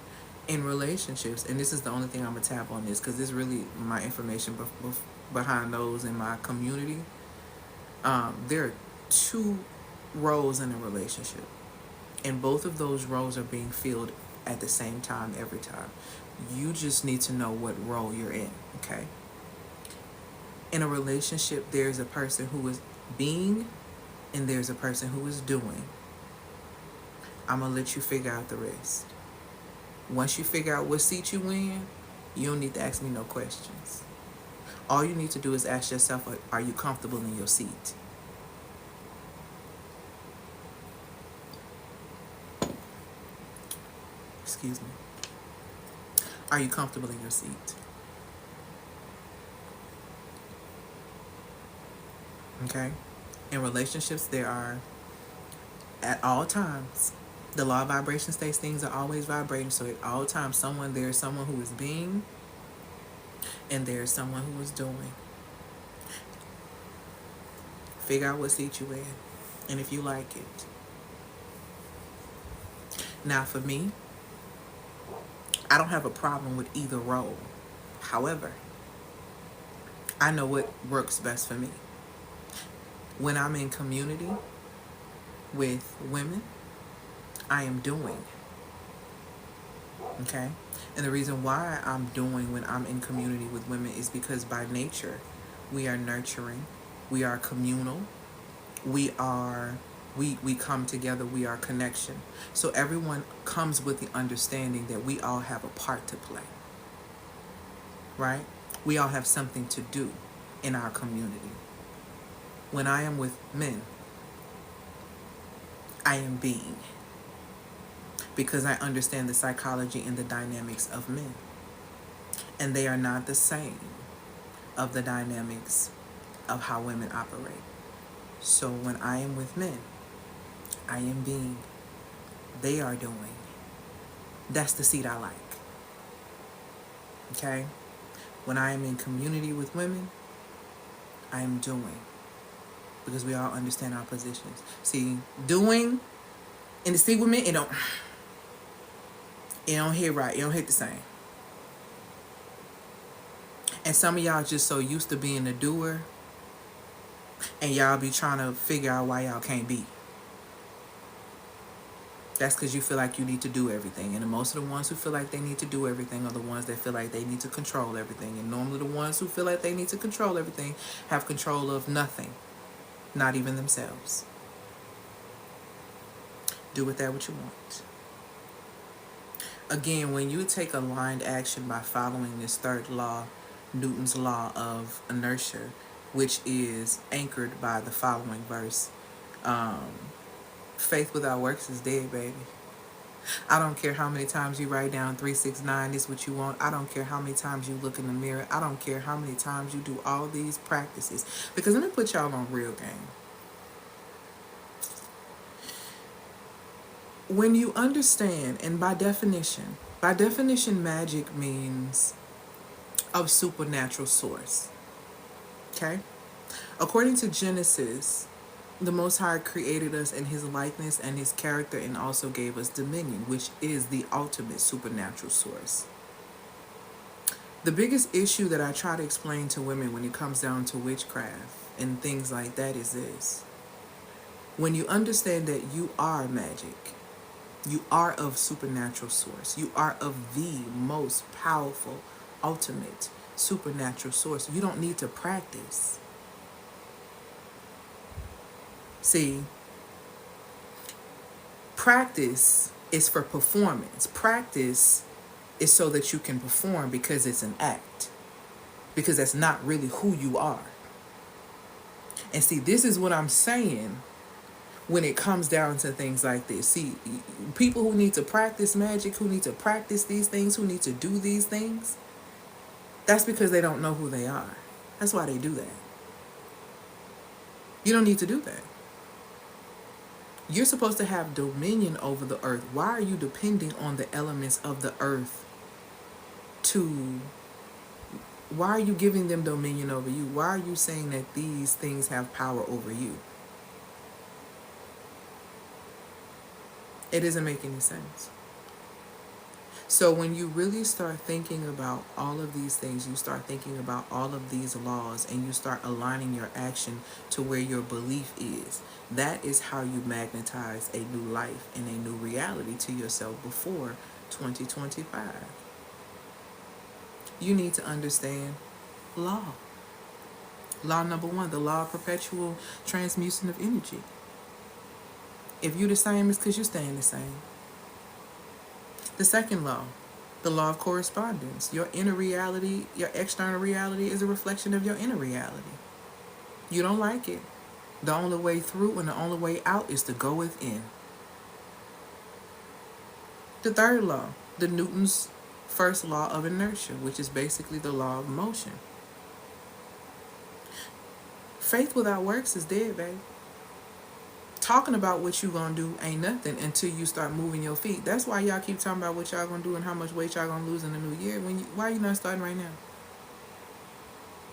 in relationships. And this is the only thing I'm going to tap on this, because this is really my information behind those in my community. There are 2 roles in a relationship, and both of those roles are being filled at the same time every time. You just need to know what role you're in, okay? In a relationship, there's a person who is being, and there's a person who is doing. I'm going to let you figure out the rest. Once you figure out what seat you in, you don't need to ask me no questions. All you need to do is ask yourself, are you comfortable in your seat? Excuse me. Are you comfortable in your seat? Okay? In relationships, there are, at all times, the law of vibration states things are always vibrating. So at all times, there's someone who is being, and there's someone who is doing. Figure out what seat you're in, and if you like it. Now, for me, I don't have a problem with either role. However, I know what works best for me. When I'm in community with women, I am doing. Okay? And the reason why I'm doing when I'm in community with women is because by nature, we are nurturing, we are communal, we are we come together, we are connection. So everyone comes with the understanding that we all have a part to play, right? We all have something to do in our community. When I am with men, I am being, because I understand the psychology and the dynamics of men. And they are not the same of the dynamics of how women operate. So when I am with men, I am being, they are doing. That's the seed I like. Okay? When I am in community with women, I am doing. Because we all understand our positions. See, doing in the seed with men, it don't hit right. It don't hit the same. And some of y'all just so used to being a doer, and y'all be trying to figure out why y'all can't be. That's because you feel like you need to do everything. And most of the ones who feel like they need to do everything are the ones that feel like they need to control everything. And normally the ones who feel like they need to control everything have control of nothing. Not even themselves. Do with that what you want. Again, when you take aligned action by following this third law, Newton's law of inertia, which is anchored by the following verse, faith without works is dead, baby. I don't care how many times you write down 369, this is what you want. I don't care how many times you look in the mirror. I don't care how many times you do all these practices. Because let me put y'all on real game. When you understand, and by definition, magic means of supernatural source. Okay? According to Genesis, the Most High created us in His likeness and His character, and also gave us dominion, which is the ultimate supernatural source. The biggest issue that I try to explain to women when it comes down to witchcraft and things like that is this. When you understand that you are magic, you are of supernatural source, you are of the most powerful, ultimate supernatural source, you don't need to practice. See, practice is for performance. Practice is so that you can perform because it's an act. Because that's not really who you are. And see, this is what I'm saying when it comes down to things like this. See, people who need to practice magic, who need to practice these things, who need to do these things, that's because they don't know who they are. That's why they do that. You don't need to do that. You're supposed to have dominion over the earth. Why are you depending on the elements of the earth why are you giving them dominion over you? Why are you saying that these things have power over you? It doesn't make any sense. So when you really start thinking about all of these things, you start thinking about all of these laws, and you start aligning your action to where your belief is, that is how you magnetize a new life and a new reality to yourself before 2025. You need to understand law. Law number 1, the law of perpetual transmutation of energy. If you're the same, it's because you're staying the same. The second law, the law of correspondence. Your inner reality, your external reality is a reflection of your inner reality. You don't like it. The only way through and the only way out is to go within. The third law, the Newton's first law of inertia, which is basically the law of motion. Faith without works is dead, baby. Talking about what you gonna do ain't nothing until you start moving your feet. That's why y'all keep talking about what y'all gonna do and how much weight y'all gonna lose in the new year. Why are you not starting right now?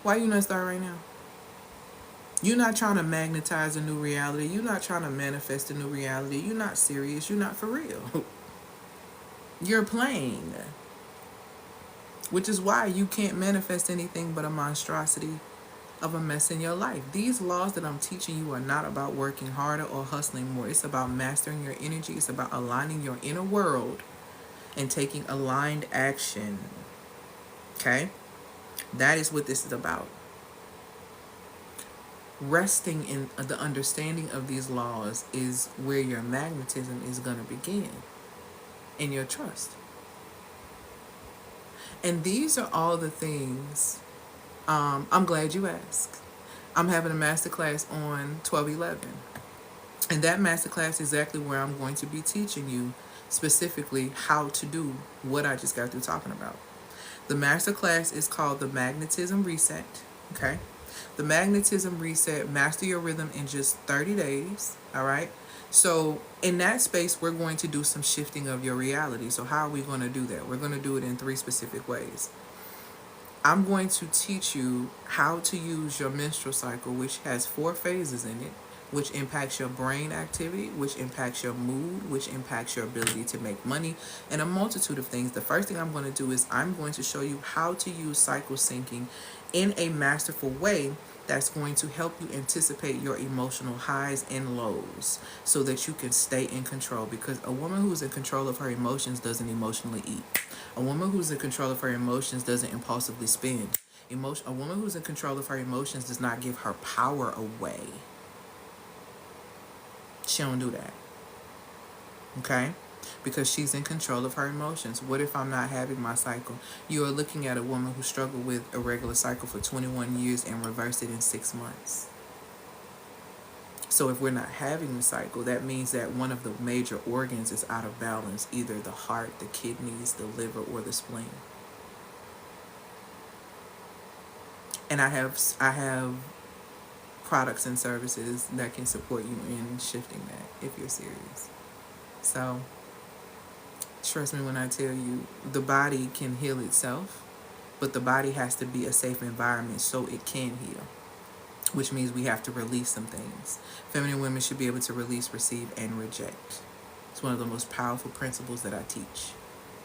Why are you not starting right now? You're not trying to magnetize a new reality. You're not trying to manifest a new reality. You're not serious. You're not for real. You're playing. Which is why you can't manifest anything but a monstrosity of a mess in your life. These laws that I'm teaching you are not about working harder or hustling more. It's about mastering your energy. It's about aligning your inner world and taking aligned action. Okay? That is what this is about. Resting in the understanding of these laws is where your magnetism is going to begin, in your trust. And these are all the things. I'm glad you asked. I'm having a masterclass on 12/11. And that masterclass is exactly where I'm going to be teaching you specifically how to do what I just got through talking about. The masterclass is called the Magnetism Reset. Okay? The Magnetism Reset, master your rhythm in just 30 days. All right? So, in that space, we're going to do some shifting of your reality. So, how are we going to do that? We're going to do it in 3 specific ways. I'm going to teach you how to use your menstrual cycle, which has 4 phases in it, which impacts your brain activity, which impacts your mood, which impacts your ability to make money, and a multitude of things. The first thing I'm going to do is I'm going to show you how to use cycle syncing in a masterful way that's going to help you anticipate your emotional highs and lows so that you can stay in control. Because a woman who's in control of her emotions doesn't emotionally eat. A woman who's in control of her emotions doesn't impulsively spend. A woman who's in control of her emotions does not give her power away. She don't do that. Okay? Because she's in control of her emotions. What if I'm not having my cycle? You are looking at a woman who struggled with a regular cycle for 21 years and reversed it in 6 months. So if we're not having the cycle, that means that one of the major organs is out of balance, either the heart, the kidneys, the liver, or the spleen. And I have products and services that can support you in shifting that if you're serious. So trust me when I tell you, the body can heal itself, but the body has to be a safe environment so it can heal, which means we have to release some things. Feminine women should be able to release, receive, and reject. It's one of the most powerful principles that I teach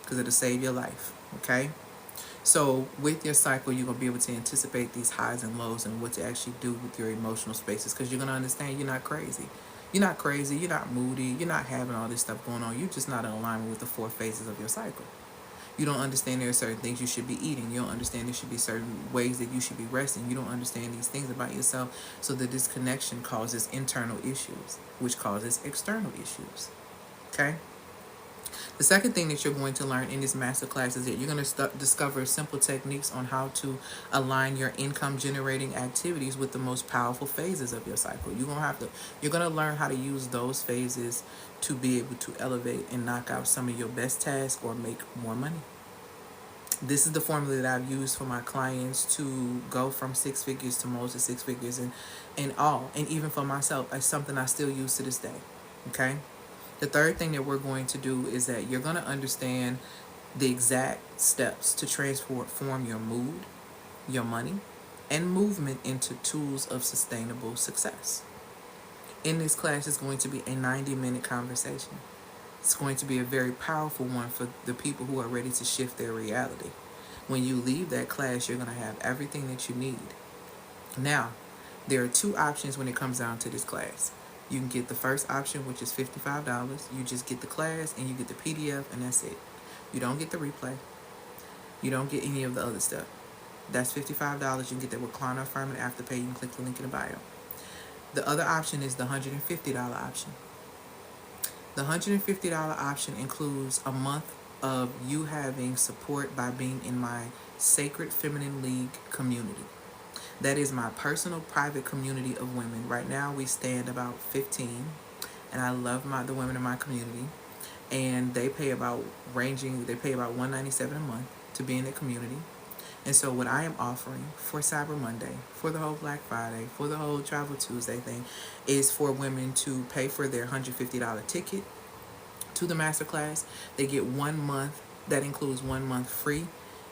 because it'll save your life, okay? So with your cycle, you're going to be able to anticipate these highs and lows and what to actually do with your emotional spaces, because you're going to understand you're not crazy. You're not crazy. You're not moody. You're not having all this stuff going on. You're just not in alignment with the 4 phases of your cycle. You don't understand there are certain things you should be eating. You don't understand there should be certain ways that you should be resting. You don't understand these things about yourself. So the disconnection causes internal issues, which causes external issues. Okay? The second thing that you're going to learn in this masterclass is that you're going to discover simple techniques on how to align your income generating activities with the most powerful phases of your cycle. You're going to learn how to use those phases to be able to elevate and knock out some of your best tasks or make more money. This is the formula that I've used for my clients to go from 6 figures to multi 6 figures and even for myself. It's something I still use to this day. Okay? The third thing that we're going to do is that you're going to understand the exact steps to transform your mood, your money, and movement into tools of sustainable success. In this class is going to be a 90-minute conversation. It's going to be a very powerful one for the people who are ready to shift their reality. When you leave that class, you're going to have everything that you need. Now, there are 2 options when it comes down to this class. You can get the first option, which is $55. You just get the class and you get the PDF, and that's it. You don't get the replay. You don't get any of the other stuff. That's $55. You can get that with Klarna, Affirm, and Afterpay. You can click the link in the bio. The other option is the $150 option. The $150 option includes a month of you having support by being in my Sacred Feminine League community. That is my personal private community of women. Right now we stand about 15, and I love the women in my community, and they pay about $197 a month to be in the community. And so what I am offering for Cyber Monday, for the whole Black Friday, for the whole Travel Tuesday thing, is for women to pay for their $150 ticket to the masterclass. They get 1 month. That includes 1 month free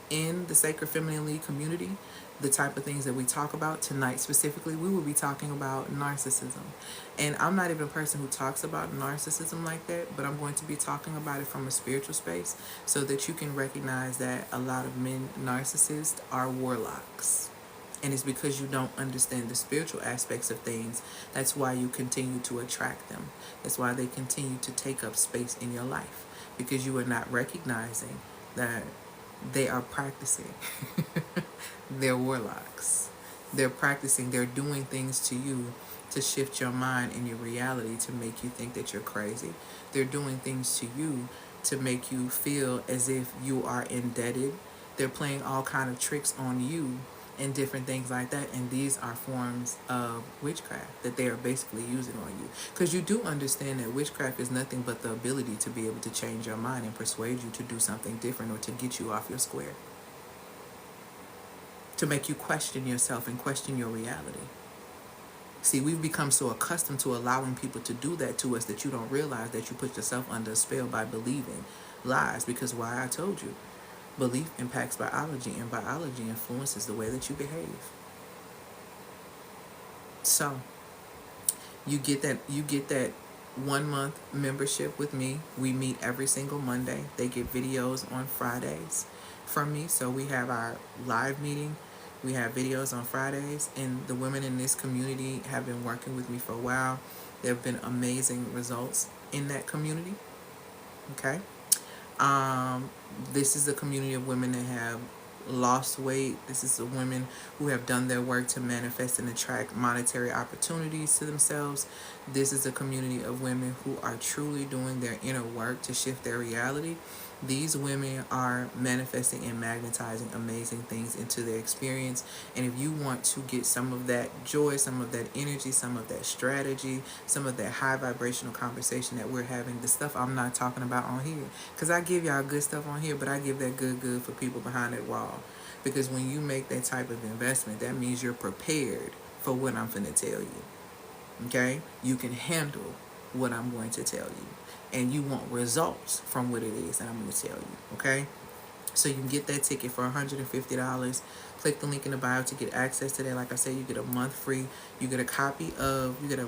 in the Sacred Feminine League community. The type of things that we talk about tonight specifically, we will be talking about narcissism. And I'm not even a person who talks about narcissism like that, but I'm going to be talking about it from a spiritual space so that you can recognize that a lot of men narcissists are warlocks. And it's because you don't understand the spiritual aspects of things. That's why you continue to attract them. That's why they continue to take up space in your life, because you are not recognizing that they are practicing. They're warlocks. They're practicing, they're doing things to you to shift your mind and your reality to make you think that you're crazy. They're doing things to you to make you feel as if you are indebted. They're playing all kind of tricks on you and different things like that, and these are forms of witchcraft that they are basically using on you, because you do understand that witchcraft is nothing but the ability to be able to change your mind and persuade you to do something different or to get you off your square, to make you question yourself and question your reality. See, we've become so accustomed to allowing people to do that to us that you don't realize that you put yourself under a spell by believing lies. Because why, I told you, belief impacts biology, and biology influences the way that you behave. So you get that 1 month membership with me. We meet every single Monday. They get videos on Fridays from me. So we have our live meeting. We have videos on Fridays, and the women in this community have been working with me for a while. There have been amazing results in that community. Okay. Um, this is a community of women that have lost weight. This is the women who have done their work to manifest and attract monetary opportunities to themselves. This is a community of women who are truly doing their inner work to shift their reality. These women are manifesting and magnetizing amazing things into their experience. And if you want to get some of that joy, some of that energy, some of that strategy, some of that high vibrational conversation that we're having, the stuff I'm not talking about on here, because I give y'all good stuff on here, but I give that good for people behind that wall. Because when you make that type of investment, that means you're prepared for what I'm finna tell you. Okay? You can handle what I'm going to tell you. And you want results from what it is that I'm going to tell you. Okay? So you can get that ticket for $150. Click the link in the bio to get access to that. Like I said, you get a month free. You get a copy of, you get a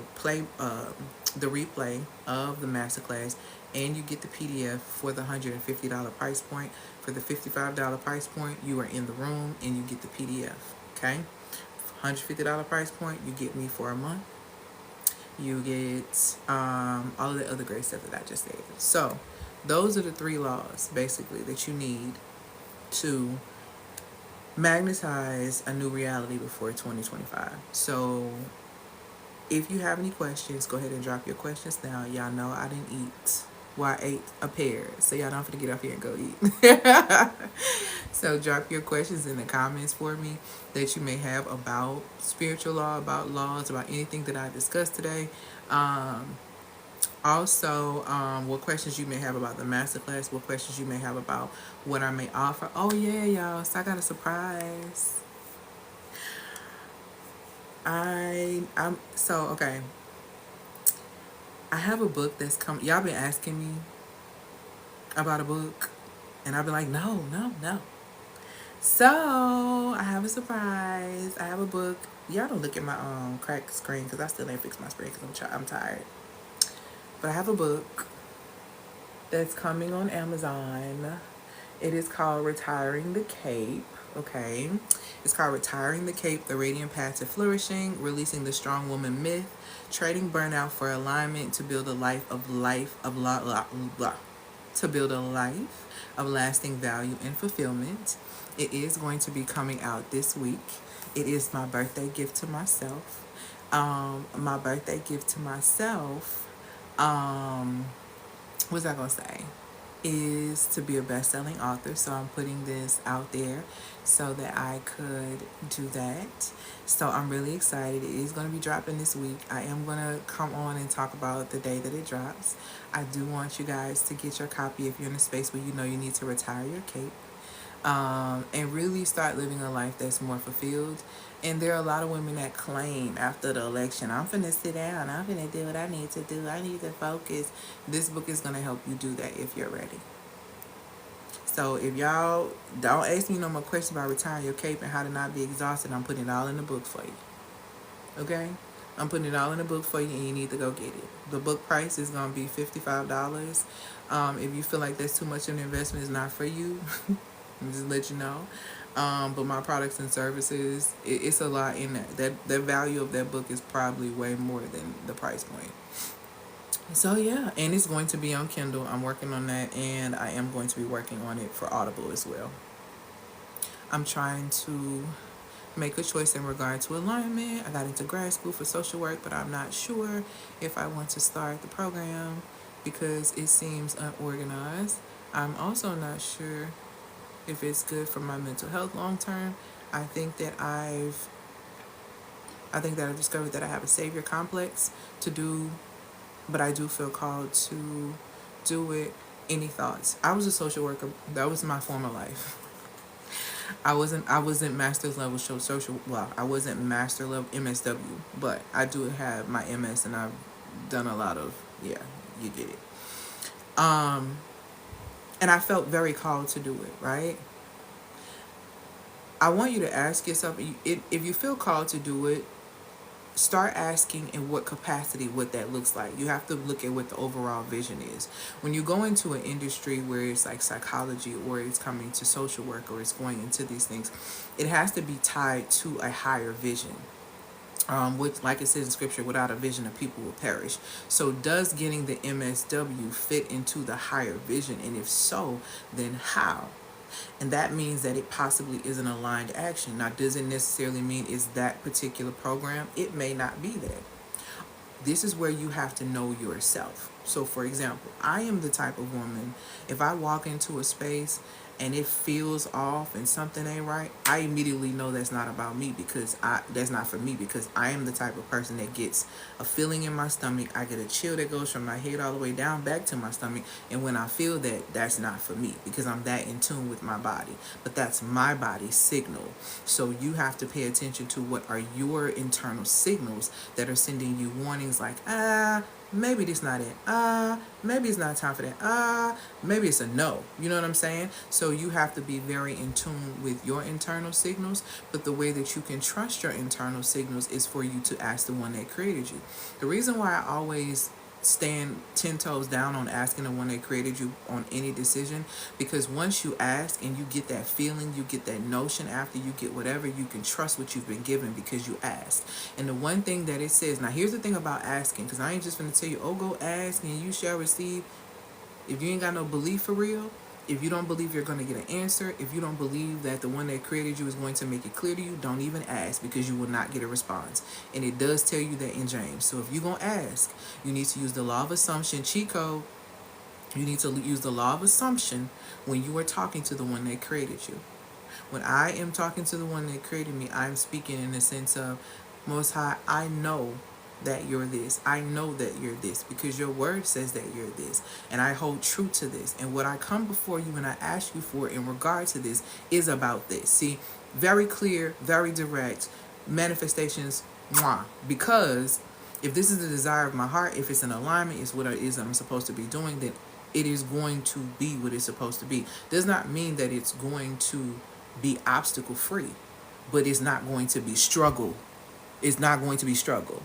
the replay of the masterclass, and you get the PDF for the $150 price point. For the $55 price point, you are in the room and you get the PDF. Okay? $150 price point, you get me for a month. You get all of the other great stuff that I just said. So those are the 3 laws basically that you need to magnetize a new reality before 2025. So if you have any questions, go ahead and drop your questions now. Y'all know I didn't eat. Well, I ate a pear, so y'all don't have to get up here and go eat. So drop your questions in the comments for me that you may have about spiritual law, about laws, about anything that I discussed today. Also, what questions you may have about the masterclass, what questions you may have about what I may offer. Oh yeah, y'all, so I got a surprise. I'm so okay. I have a book that's coming. Y'all been asking me about a book, and I've been like, no. So I have a surprise. I have a book. Y'all don't look at my cracked screen because I still ain't fixed my screen because I'm tired. But I have a book that's coming on Amazon. It is called Retiring the Cape. Okay. It's called Retiring the Cape, The Radiant Path to Flourishing, Releasing the Strong Woman Myth, Trading Burnout for Alignment to Build a Life of to build a life of lasting value and fulfillment. It is going to be coming out this week. It is my birthday gift to myself. My birthday gift to myself, what's I gonna say? Is to be a best-selling author. So I'm putting this out there so that I could do that. So I'm really excited. It is going to be dropping this week. I am going to come on and talk about the day that it drops. I do want you guys to get your copy if you're in a space where you know you need to retire your cape. And really start living a life that's more fulfilled. And there are a lot of women that claim after the election, I'm finna sit down, I'm finna do what I need to do, I need to focus. This book is going to help you do that if you're ready. So if y'all don't ask me no more questions about retiring your cape and how to not be exhausted, I'm putting it all in the book for you. Okay? I'm putting it all in the book for you, and you need to go get it. The book price is going to be $55. If you feel like that's too much of an investment, it's not for you. Just let you know. But my products and services, it's a lot in that. The value of that book is probably way more than the price point. So yeah, and it's going to be on Kindle. I'm working on that, and I am going to be working on it for Audible as well. I'm trying to make a choice in regard to alignment. I got into grad school for social work, but I'm not sure if I want to start the program because it seems unorganized. I'm also not sure if it's good for my mental health long term. I think that I've discovered that I have a savior complex to do, but I do feel called to do it. Any thoughts? I was a social worker. That was my former life. I wasn't master's level social. Well, I wasn't master level MSW, but I do have my MS, and I've done a lot of, yeah, you get it. Um, and I felt very called to do it. Right. I want you to ask yourself, if you feel called to do it, start asking in what capacity what that looks like. You have to look at what the overall vision is. When you go into an industry where it's like psychology, or it's coming to social work, or it's going into these things, it has to be tied to a higher vision. Which, like it says in scripture, without a vision, a people will perish. So does getting the MSW fit into the higher vision? And if so, then how? And that means that it possibly is an aligned action. Now, does it necessarily mean it's that particular program? It may not be that. This is where you have to know yourself. So, for example, I am the type of woman, if I walk into a space and it feels off and something ain't right, I immediately know that's not about me, because that's not for me, because I am the type of person that gets a feeling in my stomach. I get a chill that goes from my head all the way down back to my stomach, and when I feel that, that's not for me, because I'm that in tune with my body. But that's my body's signal. So you have to pay attention to what are your internal signals that are sending you warnings like, maybe this not it. Maybe it's not time for that. Maybe it's a no. You know what I'm saying? So you have to be very in tune with your internal signals. But the way that you can trust your internal signals is for you to ask the one that created you. The reason why I always stand 10 toes down on asking the one that created you on any decision, because once you ask and you get that feeling, you get that notion, after you get whatever, you can trust what you've been given because you asked. And the one thing that it says, now here's the thing about asking, because I ain't just going to tell you, oh, go ask and you shall receive. If you ain't got no belief for real, if you don't believe you're going to get an answer, if you don't believe that the one that created you is going to make it clear to you, don't even ask, because you will not get a response. And it does tell you that in James. So if you're going to ask, you need to use the law of assumption, cheat code. You need to use the law of assumption when you are talking to the one that created you. When I am talking to the one that created me, I'm speaking in the sense of, Most High, I know that you're this. I know that you're this because your word says that you're this. And I hold true to this. And what I come before you and I ask you for in regard to this is about this. See, very clear, very direct manifestations. Because if this is the desire of my heart, if it's an alignment, it's what it is I'm supposed to be doing, then it is going to be what it's supposed to be. Does not mean that it's going to be obstacle free, but it's not going to be struggle. It's not going to be struggle.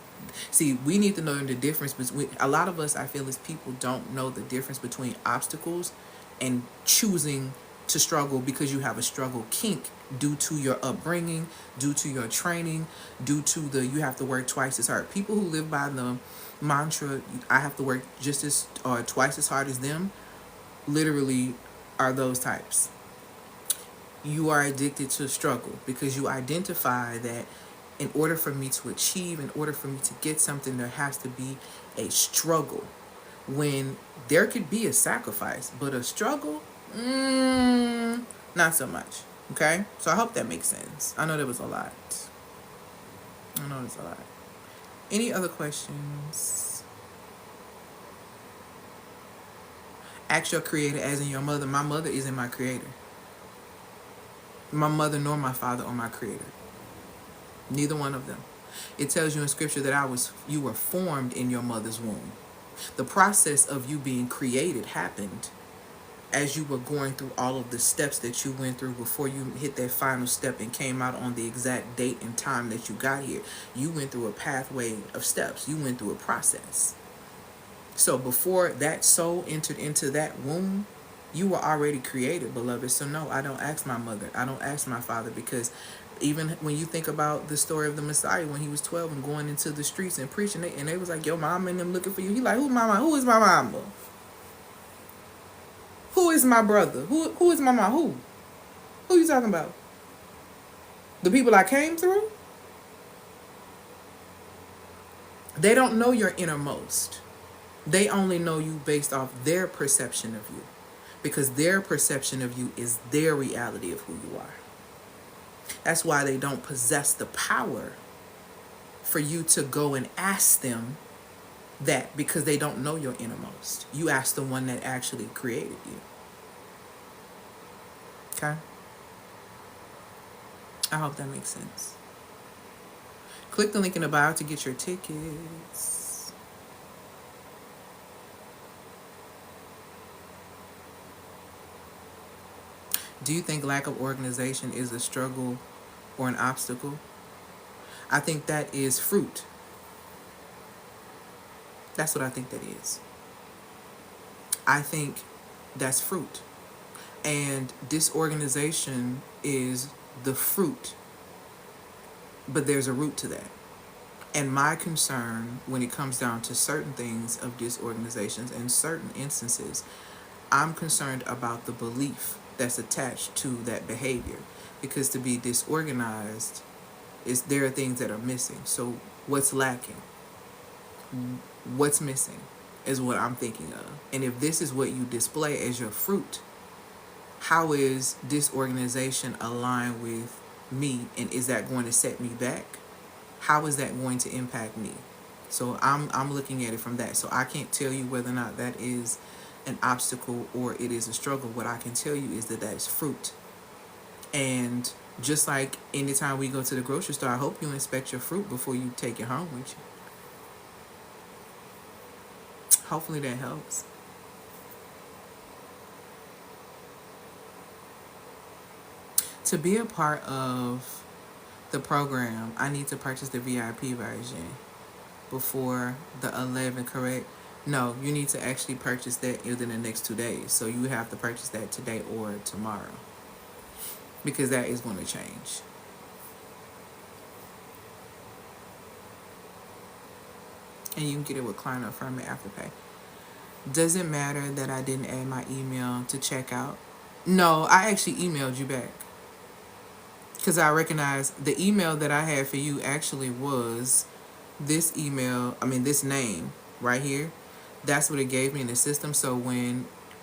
See, we need to know the difference between, a lot of us, I feel, as people don't know the difference between obstacles and choosing to struggle because you have a struggle kink due to your upbringing, due to your training, due to you have to work twice as hard. People who live by the mantra, I have to work just as or twice as hard as them, literally are those types. You are addicted to struggle because you identify that in order for me to achieve, in order for me to get something, there has to be a struggle. When there could be a sacrifice, but a struggle, not so much. Okay? So I hope that makes sense. I know there was a lot. Any other questions? Ask your creator, as in your mother. My mother isn't my creator. My mother nor my father are my creator. Neither one of them. It tells you in scripture that you were formed in your mother's womb. The process of you being created happened as you were going through all of the steps that you went through before you hit that final step and came out on the exact date and time that you got here. You went through a pathway of steps. You went through a process. So before that soul entered into that womb, you were already created, beloved. So no, I don't ask my mother. I don't ask my father, because even when you think about the story of the Messiah, when he was 12 and going into the streets and preaching, and they was like, yo, mama and them looking for you. He like, who my mama? Who is my mama? Who is my brother? Who is my mama? Who you talking about? The people I came through, they don't know your innermost. They only know you based off their perception of you, because their perception of you is their reality of who you are. That's why they don't possess the power for you to go and ask them that, because they don't know your innermost. You ask the one that actually created you. Okay? I hope that makes sense. Click the link in the bio to get your tickets. Do you think lack of organization is a struggle or an obstacle? I think that is fruit. That's what I think that is. I think that's fruit. And disorganization is the fruit. But there's a root to that. And my concern when it comes down to certain things of disorganizations and certain instances, I'm concerned about the belief that's attached to that behavior. Because to be disorganized, there are things that are missing. So what's lacking? What's missing is what I'm thinking of. And if this is what you display as your fruit, how is disorganization aligned with me, and is that going to set me back? How is that going to impact me? So I'm looking at it from that. So I can't tell you whether or not that is an obstacle or it is a struggle. What I can tell you is that that's fruit. And just like anytime we go to the grocery store, I hope you inspect your fruit before you take it home with you. Hopefully that helps. To be a part of the program, I need to purchase the VIP version before the 11th, correct? No, you need to actually purchase that within the next 2 days. So you have to purchase that today or tomorrow, because that is going to change. And you can get it with client affirm and afterpay. Does it matter that I didn't add my email to checkout? No, I actually emailed you back. Because I recognize the email that I had for you actually was this email, this name right here. That's what it gave me in the system. So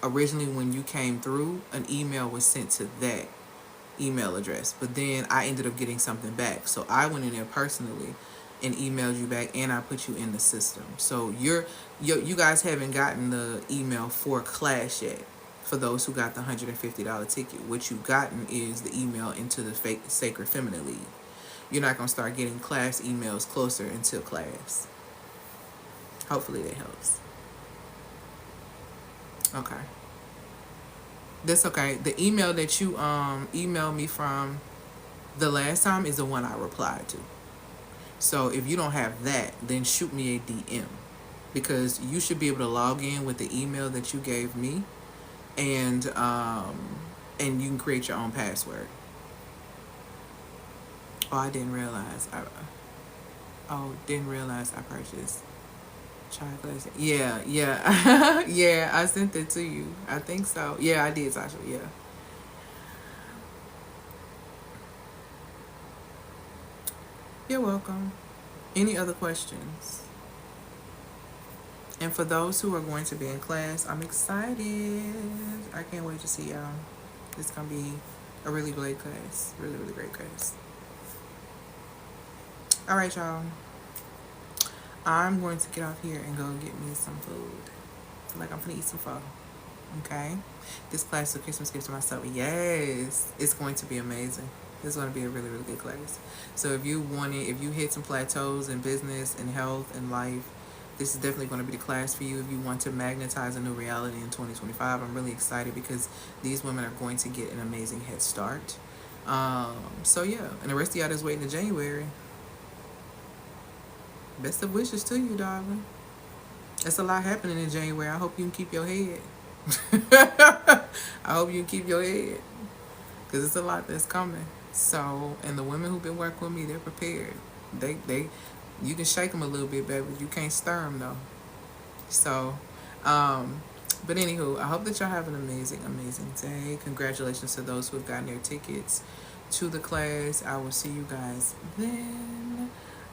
originally when you came through, an email was sent to that email address. But then I ended up getting something back. So I went in there personally and emailed you back, and I put you in the system. So you guys haven't gotten the email for class yet. For those who got the $150 ticket, what you've gotten is the email into the Sacred Feminine League. You're not going to start getting class emails closer until class. Hopefully that helps. Okay. That's okay. The email that you emailed me from the last time is the one I replied to. So if you don't have that, then shoot me a DM. Because you should be able to log in with the email that you gave me. And you can create your own password. Oh, didn't realize I purchased chocolate. Yeah. Yeah, I sent it to you. I think so. Yeah, I did, Sasha. Yeah. You're welcome. Any other questions? And for those who are going to be in class, I'm excited. I can't wait to see y'all. It's going to be a really great class. Really, really great class. All right, y'all. I'm going to get off here and go get me some food. Like I'm going to eat some pho. Okay? This class is a Christmas gift to myself. Yes. It's going to be amazing. It's going to be a really, really good class. So if you hit some plateaus in business and health and life, this is definitely going to be the class for you. If you want to magnetize a new reality in 2025, I'm really excited because these women are going to get an amazing head start. So yeah, and the rest of y'all that's waiting in January, best of wishes to you, darling. That's a lot happening in January. I hope you can keep your head. I hope you can keep your head, because it's a lot that's coming. So, and the women who've been working with me, they're prepared. You can shake them a little bit, baby. You can't stir them, though. So, but anywho, I hope that y'all have an amazing, amazing day. Congratulations to those who have gotten their tickets to the class. I will see you guys then.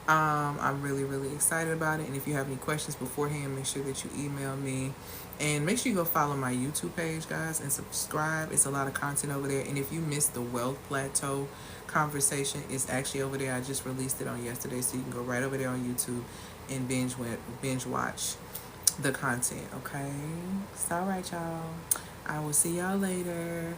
I'm really, really excited about it. And if you have any questions beforehand, make sure that you email me. And make sure you go follow my YouTube page, guys, and subscribe. It's a lot of content over there. And if you missed the Wealth Plateau conversation, it's actually over there. I just released it on yesterday, so you can go right over there on YouTube and binge watch the content, okay? So, all right, y'all. I will see y'all later.